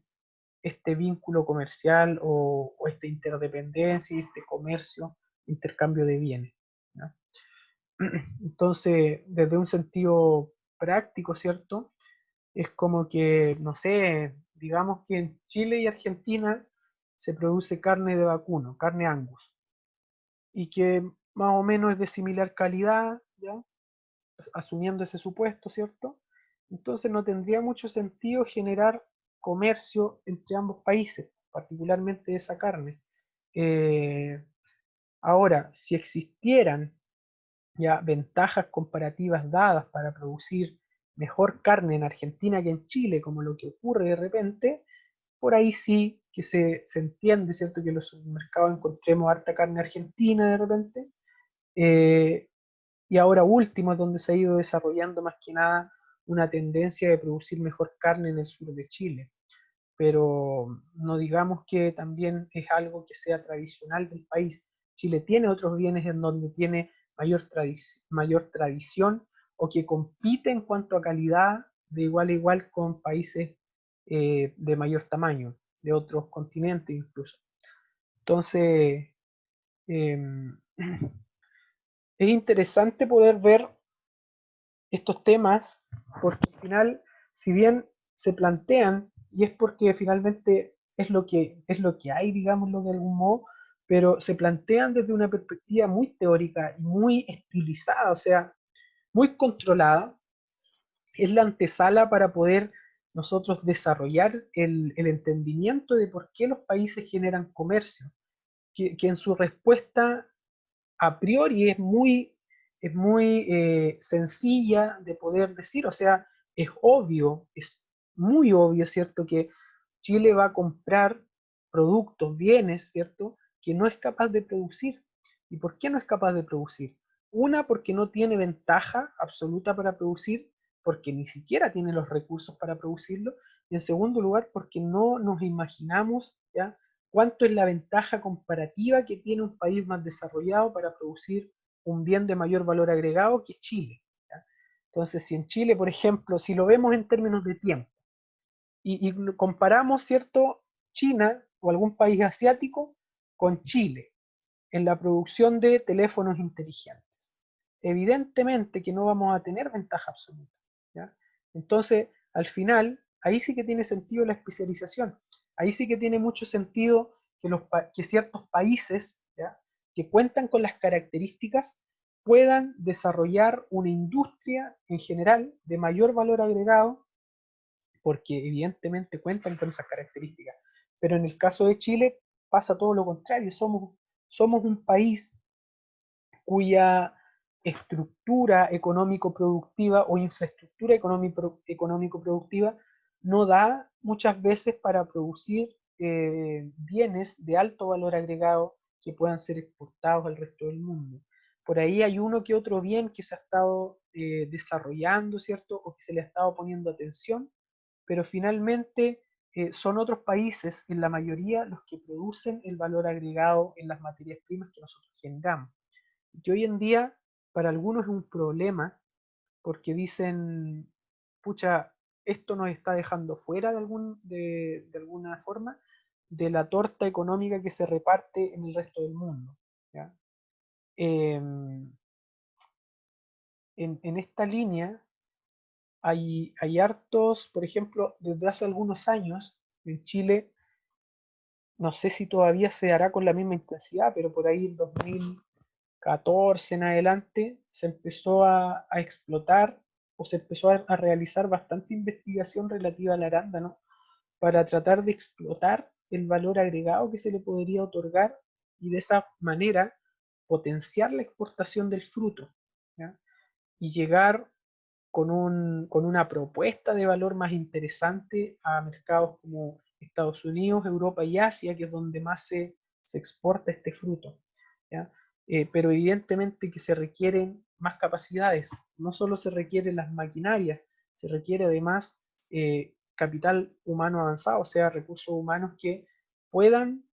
este vínculo comercial o esta interdependencia y este comercio, intercambio de bienes. ¿Ya? Entonces, desde un sentido práctico, ¿cierto? Es como que, no sé, digamos que en Chile y Argentina se produce carne de vacuno, carne Angus, y que más o menos es de similar calidad, ¿ya? Asumiendo ese supuesto, ¿cierto? Entonces no tendría mucho sentido generar comercio entre ambos países, particularmente de esa carne. Eh, Ahora, si existieran ya ventajas comparativas dadas para producir mejor carne en Argentina que en Chile, como lo que ocurre de repente, por ahí sí que se entiende, ¿cierto? Que en los supermercados encontremos harta carne argentina de repente. Eh, y ahora último es donde se ha ido desarrollando más que nada una tendencia de producir mejor carne en el sur de Chile. Pero no digamos que también es algo que sea tradicional del país. Chile tiene otros bienes en donde tiene mayor tradición o que compite en cuanto a calidad de igual a igual con países de mayor tamaño, de otros continentes incluso. Entonces, eh, es interesante poder ver estos temas porque al final, si bien se plantean, y es porque finalmente es lo que hay, digámoslo de algún modo, pero se plantean desde una perspectiva muy teórica y muy estilizada, o sea, muy controlada. Es la antesala para poder nosotros desarrollar el entendimiento de por qué los países generan comercio, que en su respuesta a priori es muy sencilla de poder decir, o sea, es obvio, es muy obvio, ¿cierto? Que Chile va a comprar productos, bienes, ¿cierto? Que no es capaz de producir. ¿Y por qué no es capaz de producir? Una, porque no tiene ventaja absoluta para producir, porque ni siquiera tiene los recursos para producirlo. Y en segundo lugar, porque no nos imaginamos, ¿ya? ¿Cuánto es la ventaja comparativa que tiene un país más desarrollado para producir un bien de mayor valor agregado que Chile? ¿Ya? Entonces, si en Chile, por ejemplo, si lo vemos en términos de tiempo y comparamos, ¿cierto?, China o algún país asiático con Chile en la producción de teléfonos inteligentes. Evidentemente que no vamos a tener ventaja absoluta. ¿Ya? Entonces, al final, ahí sí que tiene sentido la especialización. Ahí sí que tiene mucho sentido que ciertos países, ¿ya?, que cuentan con las características puedan desarrollar una industria en general de mayor valor agregado porque evidentemente cuentan con esas características. Pero en el caso de Chile pasa todo lo contrario, somos un país cuya estructura económico-productiva o infraestructura económico-productiva no da muchas veces para producir bienes de alto valor agregado que puedan ser exportados al resto del mundo. Por ahí hay uno que otro bien que se ha estado desarrollando, ¿cierto? O que se le ha estado poniendo atención, pero finalmente son otros países, en la mayoría, los que producen el valor agregado en las materias primas que nosotros generamos. Que hoy en día para algunos es un problema porque dicen, pucha, esto nos está dejando fuera de alguna forma de la torta económica que se reparte en el resto del mundo. ¿Ya? En esta línea hay hartos, por ejemplo, desde hace algunos años en Chile, no sé si todavía se hará con la misma intensidad, pero por ahí en 2014 en adelante se empezó a explotar o se empezó a realizar bastante investigación relativa al arándano para tratar de explotar el valor agregado que se le podría otorgar y de esa manera potenciar la exportación del fruto, ¿ya? Y llegar con una propuesta de valor más interesante a mercados como Estados Unidos, Europa y Asia, que es donde más se exporta este fruto. ¿Ya? Pero evidentemente que se requieren más capacidades, no solo se requieren las maquinarias, se requiere además capital humano avanzado, o sea, recursos humanos que puedan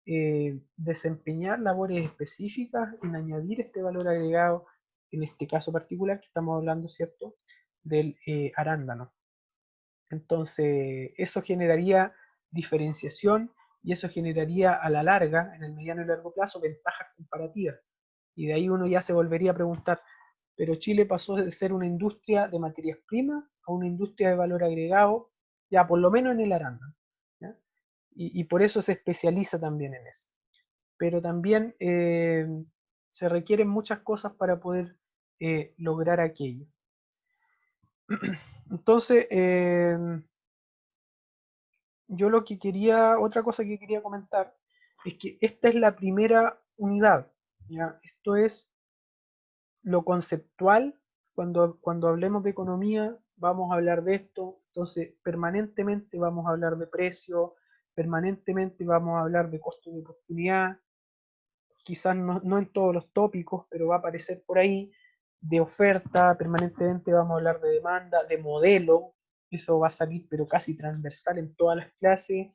desempeñar labores específicas en añadir este valor agregado, en este caso particular que estamos hablando, ¿cierto?, del arándano. Entonces, eso generaría diferenciación y eso generaría a la larga, en el mediano y largo plazo, ventajas comparativas. Y de ahí uno ya se volvería a preguntar, pero Chile pasó de ser una industria de materias primas a una industria de valor agregado, ya por lo menos en el arándano. ¿Ya? Y por eso se especializa también en eso. Pero también se requieren muchas cosas para poder lograr aquello. Entonces, yo lo que quería, otra cosa que quería comentar, es que esta es la primera unidad, ¿ya? Esto es lo conceptual. Cuando hablemos de economía, vamos a hablar de esto. Entonces, permanentemente vamos a hablar de precio, permanentemente vamos a hablar de costo de oportunidad, quizás no en todos los tópicos, pero va a aparecer por ahí, de oferta, permanentemente vamos a hablar de demanda, de modelo, eso va a salir pero casi transversal en todas las clases.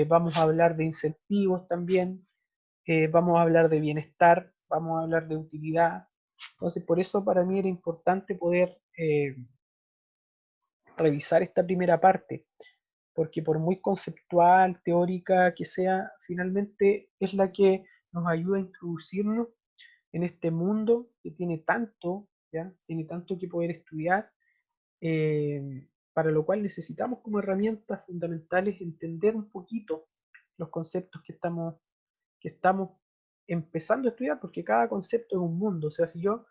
Vamos a hablar de incentivos también, vamos a hablar de bienestar, vamos a hablar de utilidad. Entonces, por eso para mí era importante poder revisar esta primera parte, porque por muy conceptual, teórica que sea, finalmente es la que nos ayuda a introducirnos en este mundo que tiene tanto, ¿ya? Tiene tanto que poder estudiar, eh, para lo cual necesitamos como herramientas fundamentales entender un poquito los conceptos que estamos empezando a estudiar, porque cada concepto es un mundo. O sea, si yo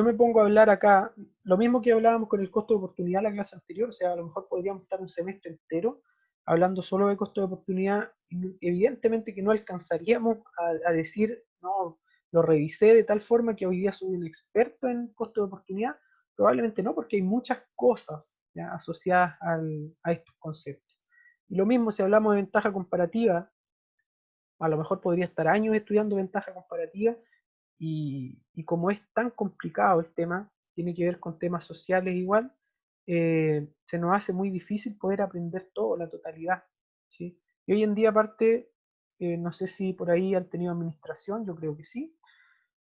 me pongo a hablar acá, lo mismo que hablábamos con el costo de oportunidad en la clase anterior, o sea, a lo mejor podríamos estar un semestre entero hablando solo de costo de oportunidad, y evidentemente que no alcanzaríamos a decir, no, lo revisé de tal forma que hoy día soy un experto en costo de oportunidad. Probablemente no, porque hay muchas cosas ya asociadas a estos conceptos. Y lo mismo si hablamos de ventaja comparativa, a lo mejor podría estar años estudiando ventaja comparativa, y como es tan complicado el tema, tiene que ver con temas sociales igual, se nos hace muy difícil poder aprender todo, la totalidad, ¿sí? Y hoy en día aparte, no sé si por ahí han tenido administración, yo creo que sí.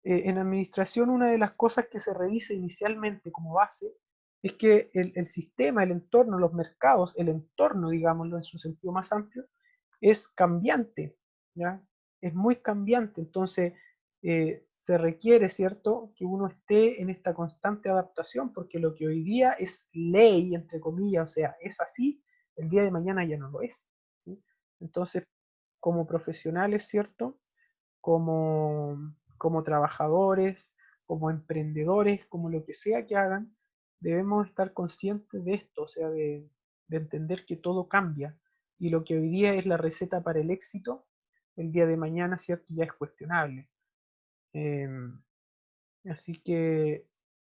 En administración una de las cosas que se revisa inicialmente como base es que el sistema, el entorno, los mercados, el entorno, digámoslo en su sentido más amplio, es cambiante, ¿ya? Es muy cambiante, entonces se requiere, ¿cierto?, que uno esté en esta constante adaptación, porque lo que hoy día es ley, entre comillas, o sea, es así, el día de mañana ya no lo es, ¿sí? Entonces, como profesionales, ¿cierto?, como trabajadores, como emprendedores, como lo que sea que hagan, debemos estar conscientes de esto, o sea, de entender que todo cambia, y lo que hoy día es la receta para el éxito, el día de mañana, ¿cierto?, ya es cuestionable. Em, Así que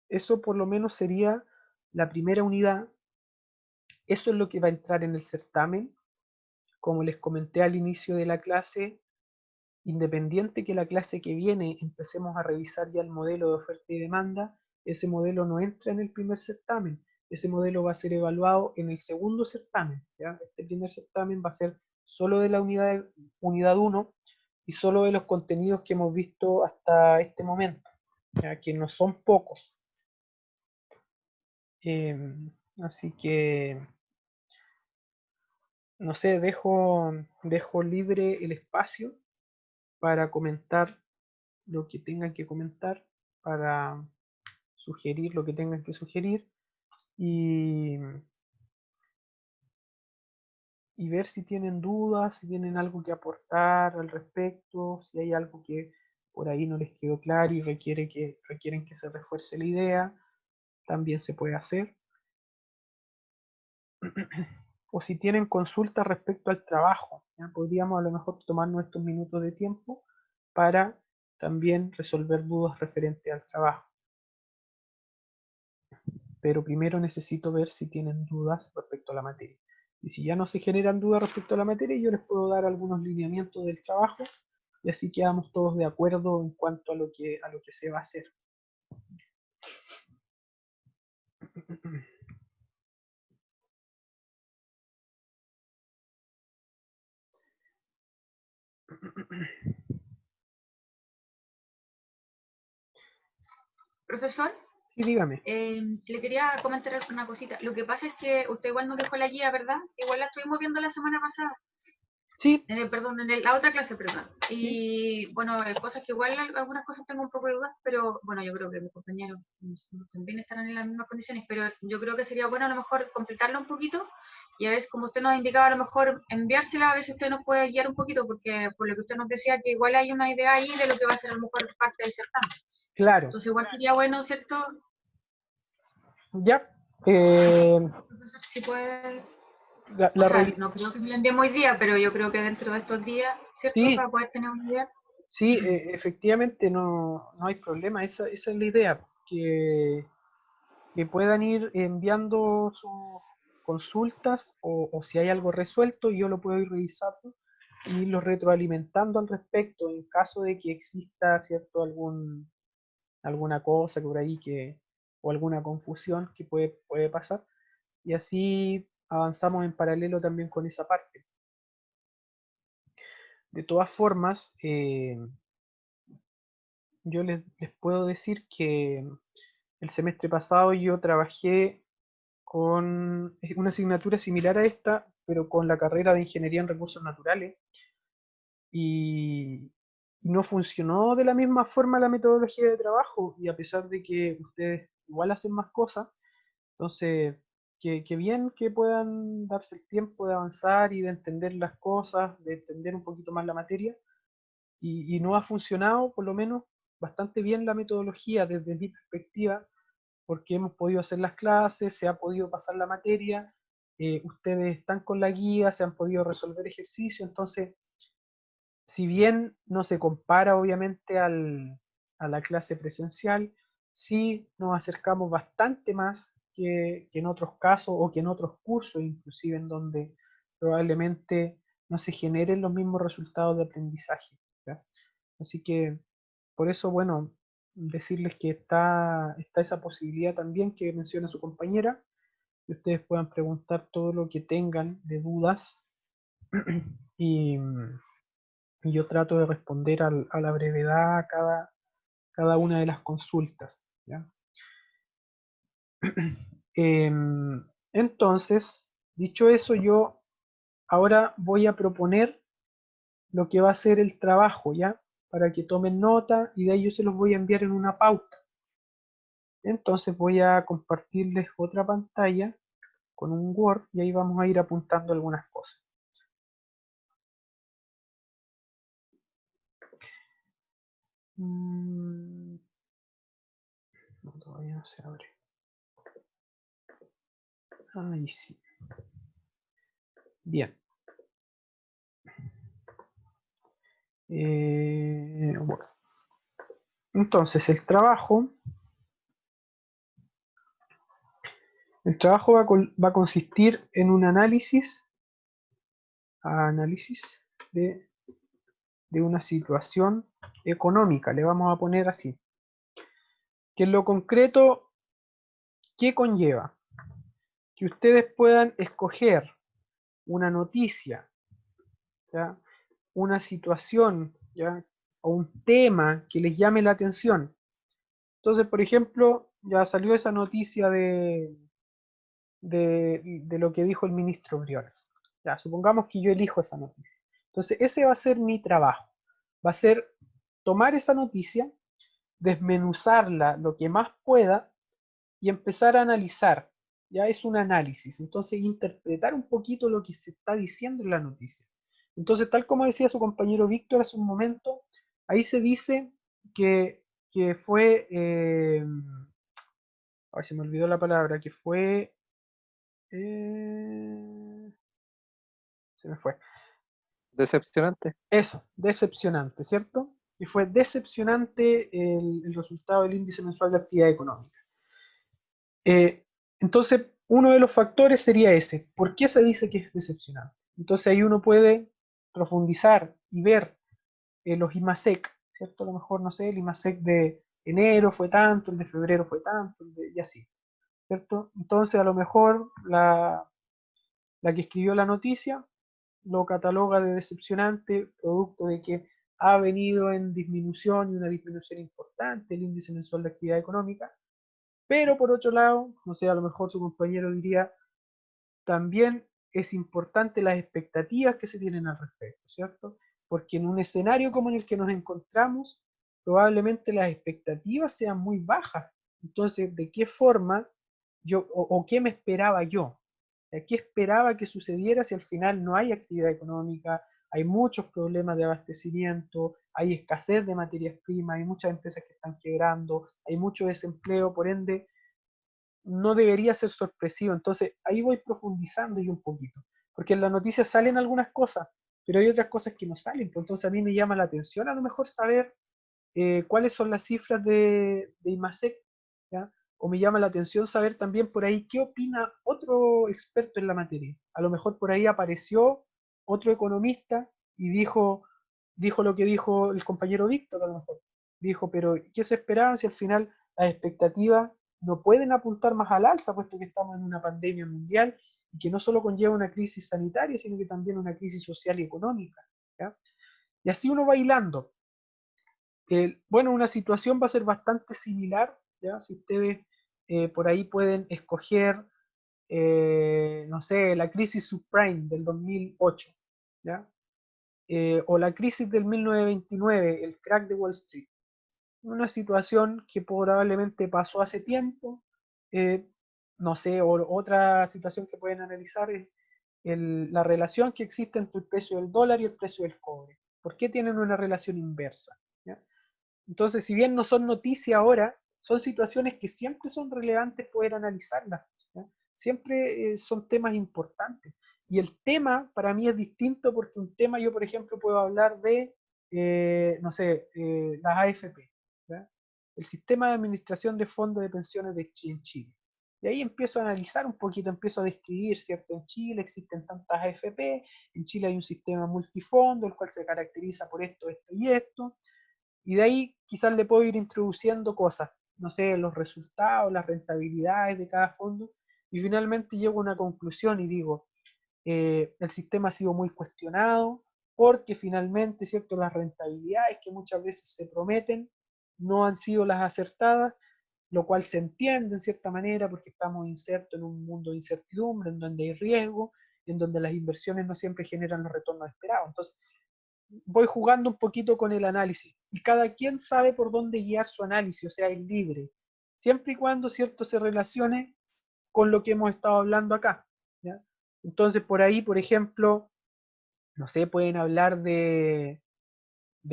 eso por lo menos sería la primera unidad. Eso es lo que va a entrar en el certamen. Como les comenté al inicio de la clase, independiente que la clase que viene empecemos a revisar ya el modelo de oferta y demanda, ese modelo no entra en el primer certamen, ese modelo va a ser evaluado en el segundo certamen, ¿ya? Este primer certamen va a ser solo de la unidad 1 y solo de los contenidos que hemos visto hasta este momento, ¿ya? Que no son pocos. Así que, no sé, dejo libre el espacio para comentar lo que tengan que comentar, para sugerir lo que tengan que sugerir, y, y ver si tienen dudas, si tienen algo que aportar al respecto, si hay algo que por ahí no les quedó claro y requieren que se refuerce la idea, también se puede hacer. O si tienen consultas respecto al trabajo, ¿ya? Podríamos a lo mejor tomar nuestros minutos de tiempo para también resolver dudas referentes al trabajo. Pero primero necesito ver si tienen dudas respecto a la materia. Y si ya no se generan dudas respecto a la materia, yo les puedo dar algunos lineamientos del trabajo, y así quedamos todos de acuerdo en cuanto a lo que se va a hacer. Profesor, Sí, dígame. le quería comentar una cosita. Lo que pasa es que usted igual nos dejó la guía, ¿verdad? Igual la estuvimos viendo la semana pasada. Sí. Perdón, la otra clase, perdón. Sí. Y bueno, cosas que igual algunas cosas tengo un poco de dudas, pero bueno, yo creo que mis compañeros también estarán en las mismas condiciones, pero yo creo que sería bueno a lo mejor completarla un poquito y a ver, como usted nos indicaba, a lo mejor enviársela a ver si usted nos puede guiar un poquito, porque por lo que usted nos decía, que igual hay una idea ahí de lo que va a ser a lo mejor parte del certamen. Claro. Entonces igual sería bueno, ¿cierto? Ya. Si puede, La no creo que se le enviemos hoy día, pero yo creo que dentro de estos días, ¿cierto? Sí, Para poder tener una idea. sí, efectivamente no hay problema. Esa es la idea, que puedan ir enviando sus consultas, o si hay algo resuelto, yo lo puedo ir revisando y irlos retroalimentando al respecto en caso de que exista, cierto, alguna cosa que por ahí o alguna confusión que puede pasar, y así avanzamos en paralelo también con esa parte. De todas formas, yo les puedo decir que el semestre pasado yo trabajé con una asignatura similar a esta, pero con la carrera de Ingeniería en Recursos Naturales, y no funcionó de la misma forma la metodología de trabajo, y a pesar de que ustedes igual hacen más cosas, entonces que bien que puedan darse el tiempo de avanzar y de entender las cosas, de entender un poquito más la materia, y no ha funcionado, por lo menos, bastante bien la metodología desde mi perspectiva, porque hemos podido hacer las clases, se ha podido pasar la materia, ustedes están con la guía, se han podido resolver ejercicios, entonces, si bien no se compara obviamente a la clase presencial, sí nos acercamos bastante más que en otros casos o que en otros cursos, inclusive en donde probablemente no se generen los mismos resultados de aprendizaje, ¿ya? Así que por eso, bueno, decirles que está esa posibilidad también que menciona su compañera, que ustedes puedan preguntar todo lo que tengan de dudas y, y yo trato de responder a la brevedad a cada una de las consultas, ¿ya? Entonces, dicho eso, yo ahora voy a proponer lo que va a ser el trabajo, ¿ya? Para que tomen nota y de ahí yo se los voy a enviar en una pauta. Entonces voy a compartirles otra pantalla con un Word y ahí vamos a ir apuntando algunas cosas. No, todavía no se abre. Ahí sí. Bien. Bueno. Entonces el trabajo va a consistir en un análisis de una situación económica, le vamos a poner así. Que en lo concreto, ¿qué conlleva? Que ustedes puedan escoger una noticia, ¿ya? Una situación, ¿ya? O un tema que les llame la atención. Entonces, por ejemplo, ya salió esa noticia de lo que dijo el ministro Briones. Ya, supongamos que yo elijo esa noticia. Entonces, ese va a ser mi trabajo. Va a ser tomar esa noticia, desmenuzarla lo que más pueda y empezar a analizar. Ya es un análisis. Entonces, interpretar un poquito lo que se está diciendo en la noticia. Entonces, tal como decía su compañero Víctor hace un momento, ahí se dice que fue, ay, se me olvidó la palabra, que fue, se me fue. Decepcionante. Eso, decepcionante, ¿cierto? Y fue decepcionante el resultado del índice mensual de actividad económica. Entonces, uno de los factores sería ese. ¿Por qué se dice que es decepcionante? Entonces ahí uno puede profundizar y ver los IMASEC, ¿cierto? A lo mejor, no sé, el IMASEC de enero fue tanto, el de febrero fue tanto, y así, ¿cierto? Entonces a lo mejor la que escribió la noticia lo cataloga de decepcionante, producto de que ha venido en disminución y una disminución importante el índice mensual de actividad económica, pero por otro lado, no sé, a lo mejor su compañero diría, también es importante las expectativas que se tienen al respecto, ¿cierto? Porque en un escenario como en el que nos encontramos, probablemente las expectativas sean muy bajas. Entonces, ¿de qué forma yo, o qué me esperaba yo? ¿Qué esperaba que sucediera si al final no hay actividad económica, hay muchos problemas de abastecimiento, hay escasez de materias primas, hay muchas empresas que están quebrando, hay mucho desempleo, por ende, no debería ser sorpresivo. Entonces, ahí voy profundizando yo un poquito, porque en la noticia salen algunas cosas, pero hay otras cosas que no salen. Pues entonces a mí me llama la atención a lo mejor saber cuáles son las cifras de IMASEC, ¿ya? O me llama la atención saber también por ahí qué opina otro experto en la materia. A lo mejor por ahí apareció otro economista y dijo lo que dijo el compañero Víctor, a lo mejor. Dijo, pero ¿qué se esperaba si al final las expectativas no pueden apuntar más al alza, puesto que estamos en una pandemia mundial y que no solo conlleva una crisis sanitaria, sino que también una crisis social y económica, ¿ya? Y así uno va hilando. Bueno, una situación va a ser bastante similar, ¿ya? Si ustedes por ahí pueden escoger, no sé, la crisis subprime del 2008, ¿ya? O la crisis del 1929, el crack de Wall Street. Una situación que probablemente pasó hace tiempo, no sé, otra situación que pueden analizar es la relación que existe entre el precio del dólar y el precio del cobre. ¿Por qué tienen una relación inversa? ¿Ya? Entonces, si bien no son noticia ahora, son situaciones que siempre son relevantes poder analizarlas. ¿Ya? Siempre son temas importantes. Y el tema para mí es distinto porque un tema yo, por ejemplo, puedo hablar de, no sé, las AFP, ¿ya? El sistema de administración de fondos de pensiones en Chile. Y ahí empiezo a analizar un poquito, empiezo a describir, ¿cierto? En Chile existen tantas AFP, en Chile hay un sistema multifondo, el cual se caracteriza por esto, esto y esto. Y de ahí quizás le puedo ir introduciendo cosas, no sé, los resultados, las rentabilidades de cada fondo, y finalmente llego a una conclusión y digo, el sistema ha sido muy cuestionado porque finalmente, ¿cierto?, las rentabilidades que muchas veces se prometen no han sido las acertadas, lo cual se entiende en cierta manera porque estamos insertos en un mundo de incertidumbre, en donde hay riesgo, en donde las inversiones no siempre generan los retornos esperados. Entonces, voy jugando un poquito con el análisis y cada quien sabe por dónde guiar su análisis, o sea, es libre, siempre y cuando, ¿cierto?, se relacione con lo que hemos estado hablando acá, ¿ya? Entonces, por ahí, por ejemplo, no sé, pueden hablar de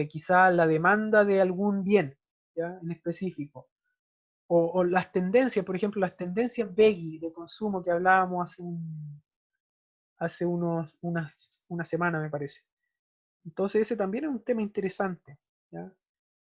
quizá la demanda de algún bien, ¿ya?, en específico. O las tendencias, por ejemplo, las tendencias Beggy de consumo que hablábamos hace una semana, me parece. Entonces ese también es un tema interesante, ¿ya?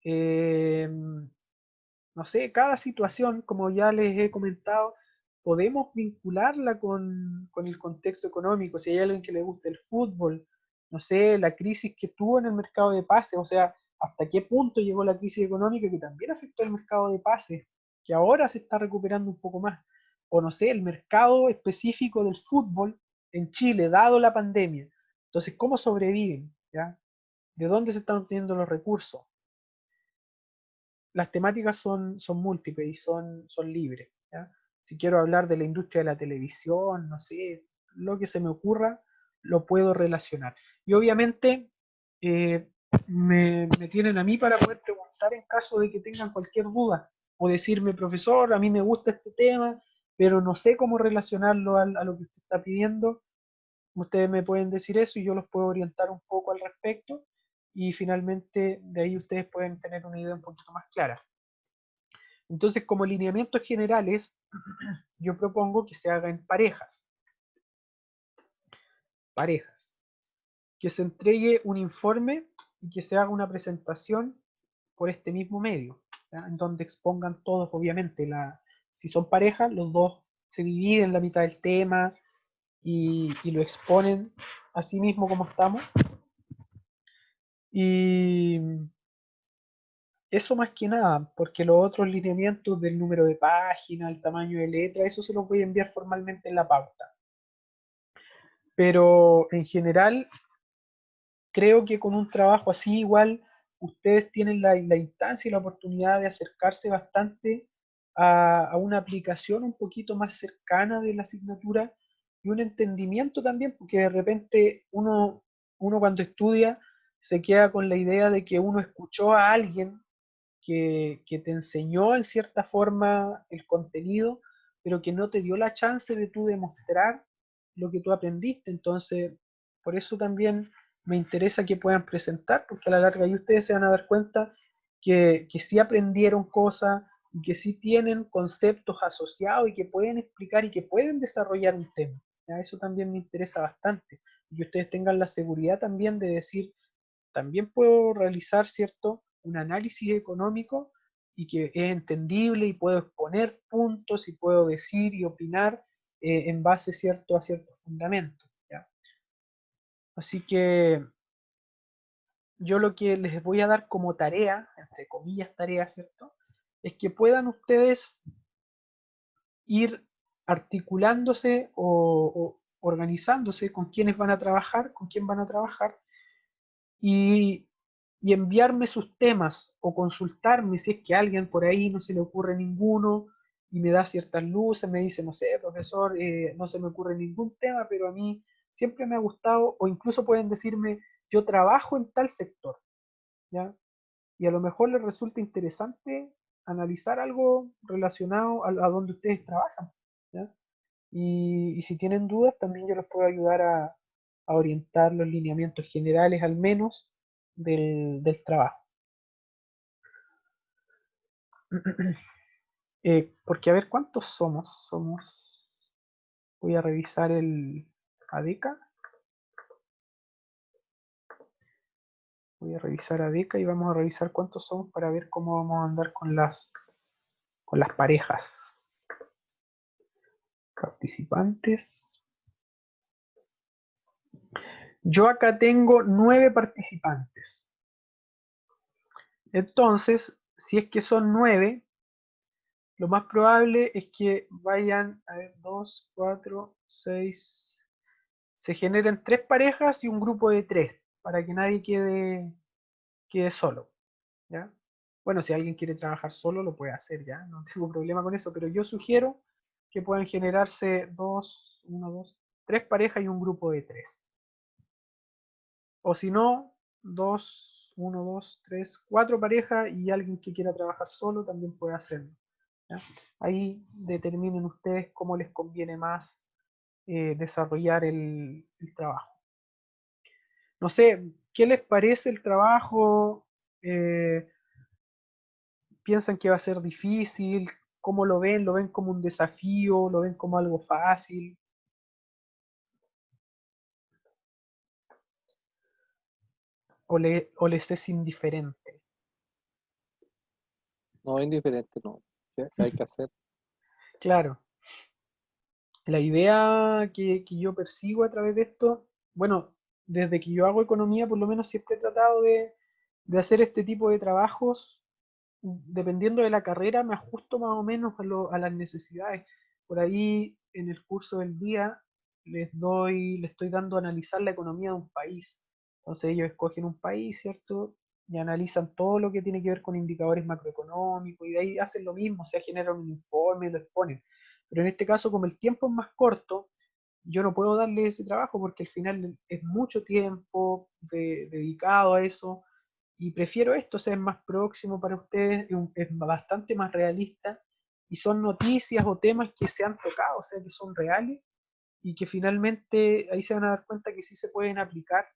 Eh, no sé, cada situación, como ya les he comentado, podemos vincularla con el contexto económico. Si hay alguien que le gusta el fútbol, no sé, la crisis que tuvo en el mercado de pases, o sea, hasta qué punto llegó la crisis económica que también afectó el mercado de pases, que ahora se está recuperando un poco más. O no sé, el mercado específico del fútbol en Chile, dado la pandemia. Entonces, ¿cómo sobreviven? ¿Ya? ¿De dónde se están obteniendo los recursos? Las temáticas son múltiples y son libres, ¿ya? Si quiero hablar de la industria de la televisión, no sé, lo que se me ocurra, lo puedo relacionar. Y obviamente eh, me tienen a mí para poder preguntar en caso de que tengan cualquier duda o decirme, profesor, a mí me gusta este tema, pero no sé cómo relacionarlo a lo que usted está pidiendo. Ustedes me pueden decir eso y yo los puedo orientar un poco al respecto y finalmente de ahí ustedes pueden tener una idea un poquito más clara. Entonces, como lineamientos generales, yo propongo que se haga en parejas, que se entregue un informe y que se haga una presentación por este mismo medio, ¿ya? En donde expongan todos, obviamente, si son parejas, los dos se dividen la mitad del tema y lo exponen así mismo como estamos. Y eso más que nada, porque los otros lineamientos del número de página, el tamaño de letra, eso se los voy a enviar formalmente en la pauta. Pero en general, creo que con un trabajo así igual, ustedes tienen la instancia y la oportunidad de acercarse bastante a una aplicación un poquito más cercana de la asignatura y un entendimiento también, porque de repente uno cuando estudia se queda con la idea de que uno escuchó a alguien que te enseñó en cierta forma el contenido, pero que no te dio la chance de tú demostrar lo que tú aprendiste. Entonces, por eso también me interesa que puedan presentar, porque a la larga ahí ustedes se van a dar cuenta que sí aprendieron cosas y que sí tienen conceptos asociados y que pueden explicar y que pueden desarrollar un tema. ¿Ya? Eso también me interesa bastante. Y que ustedes tengan la seguridad también de decir, también puedo realizar, ¿cierto?, un análisis económico y que es entendible y puedo exponer puntos y puedo decir y opinar en base, ¿cierto?, a ciertos fundamentos, ¿ya? Así que yo lo que les voy a dar como tarea, entre comillas tarea, ¿cierto?, es que puedan ustedes ir articulándose o organizándose con quiénes van a trabajar, con quién van a trabajar y, y enviarme sus temas o consultarme si es que a alguien por ahí no se le ocurre ninguno y me da ciertas luces, me dice, no sé, profesor, no se me ocurre ningún tema, pero a mí siempre me ha gustado, o incluso pueden decirme, yo trabajo en tal sector, ¿ya? Y a lo mejor les resulta interesante analizar algo relacionado a donde ustedes trabajan. ¿ya? Y si tienen dudas, también yo les puedo ayudar a orientar los lineamientos generales al menos del trabajo. Porque a ver, ¿cuántos somos? Voy a revisar el ADECA. Voy a revisar ADECA y vamos a revisar cuántos somos para ver cómo vamos a andar con las parejas. Participantes. Yo acá tengo 9 participantes. Entonces, si es que son 9, lo más probable es que vayan, a ver, 2, 4, 6, se generen 3 parejas y un grupo de 3, para que nadie quede solo, ¿ya? Bueno, si alguien quiere trabajar solo, lo puede hacer, ¿ya? No tengo problema con eso, pero yo sugiero que puedan generarse 3 parejas y un grupo de 3. O si no, 1, 2, 3, 4 parejas y alguien que quiera trabajar solo también puede hacerlo, ¿ya? Ahí determinen ustedes cómo les conviene más desarrollar el trabajo. No sé, ¿qué les parece el trabajo? ¿Piensan que va a ser difícil? ¿Cómo lo ven? ¿Lo ven como un desafío? ¿Lo ven como algo fácil? ¿O les es indiferente? No, indiferente, no. ¿Qué hay que hacer? Claro. La idea que yo persigo a través de esto, bueno, desde que yo hago economía, por lo menos siempre he tratado de hacer este tipo de trabajos. Dependiendo de la carrera, me ajusto más o menos a las necesidades. Por ahí, en el curso del día, les estoy dando a analizar la economía de un país. Entonces ellos escogen un país, ¿cierto? Y analizan todo lo que tiene que ver con indicadores macroeconómicos, y de ahí hacen lo mismo, o sea, generan un informe y lo exponen. Pero en este caso, como el tiempo es más corto, yo no puedo darle ese trabajo porque al final es mucho tiempo dedicado a eso, y prefiero esto, ser más próximo para ustedes, es bastante más realista, y son noticias o temas que se han tocado, o sea, que son reales, y que finalmente ahí se van a dar cuenta que sí se pueden aplicar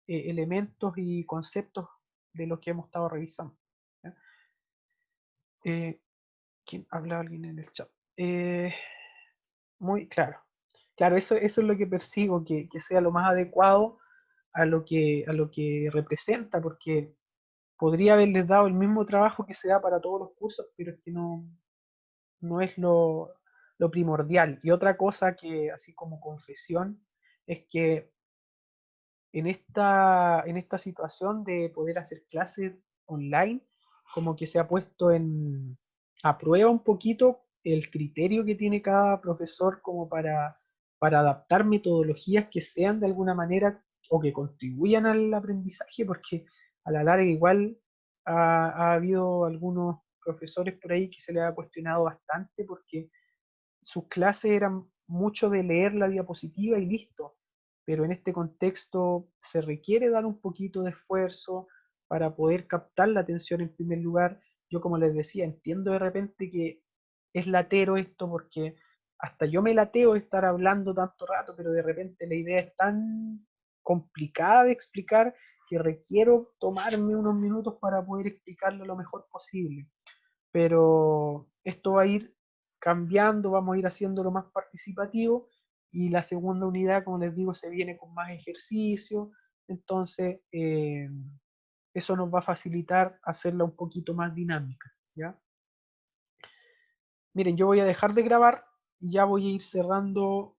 elementos y conceptos de los que hemos estado revisando, ¿ya? ¿Quién habla? Alguien en el chat. Muy claro. Claro, eso es lo que persigo, que sea lo más adecuado a lo que representa, porque podría haberles dado el mismo trabajo que se da para todos los cursos, pero es que no es lo primordial. Y otra cosa que, así como confesión, es que en esta situación de poder hacer clases online, como que se ha puesto a prueba un poquito el criterio que tiene cada profesor como para adaptar metodologías que sean de alguna manera o que contribuyan al aprendizaje, porque a la larga igual ha habido algunos profesores por ahí que se les ha cuestionado bastante porque sus clases eran mucho de leer la diapositiva y listo, pero en este contexto se requiere dar un poquito de esfuerzo para poder captar la atención en primer lugar. Yo, como les decía, entiendo de repente que es latero esto porque hasta yo me lateo de estar hablando tanto rato, pero de repente la idea es tan complicada de explicar que requiero tomarme unos minutos para poder explicarlo lo mejor posible. Pero esto va a ir cambiando, vamos a ir haciéndolo más participativo, y la segunda unidad, como les digo, se viene con más ejercicio, entonces eso nos va a facilitar hacerla un poquito más dinámica, ¿ya? Miren, yo voy a dejar de grabar y ya voy a ir cerrando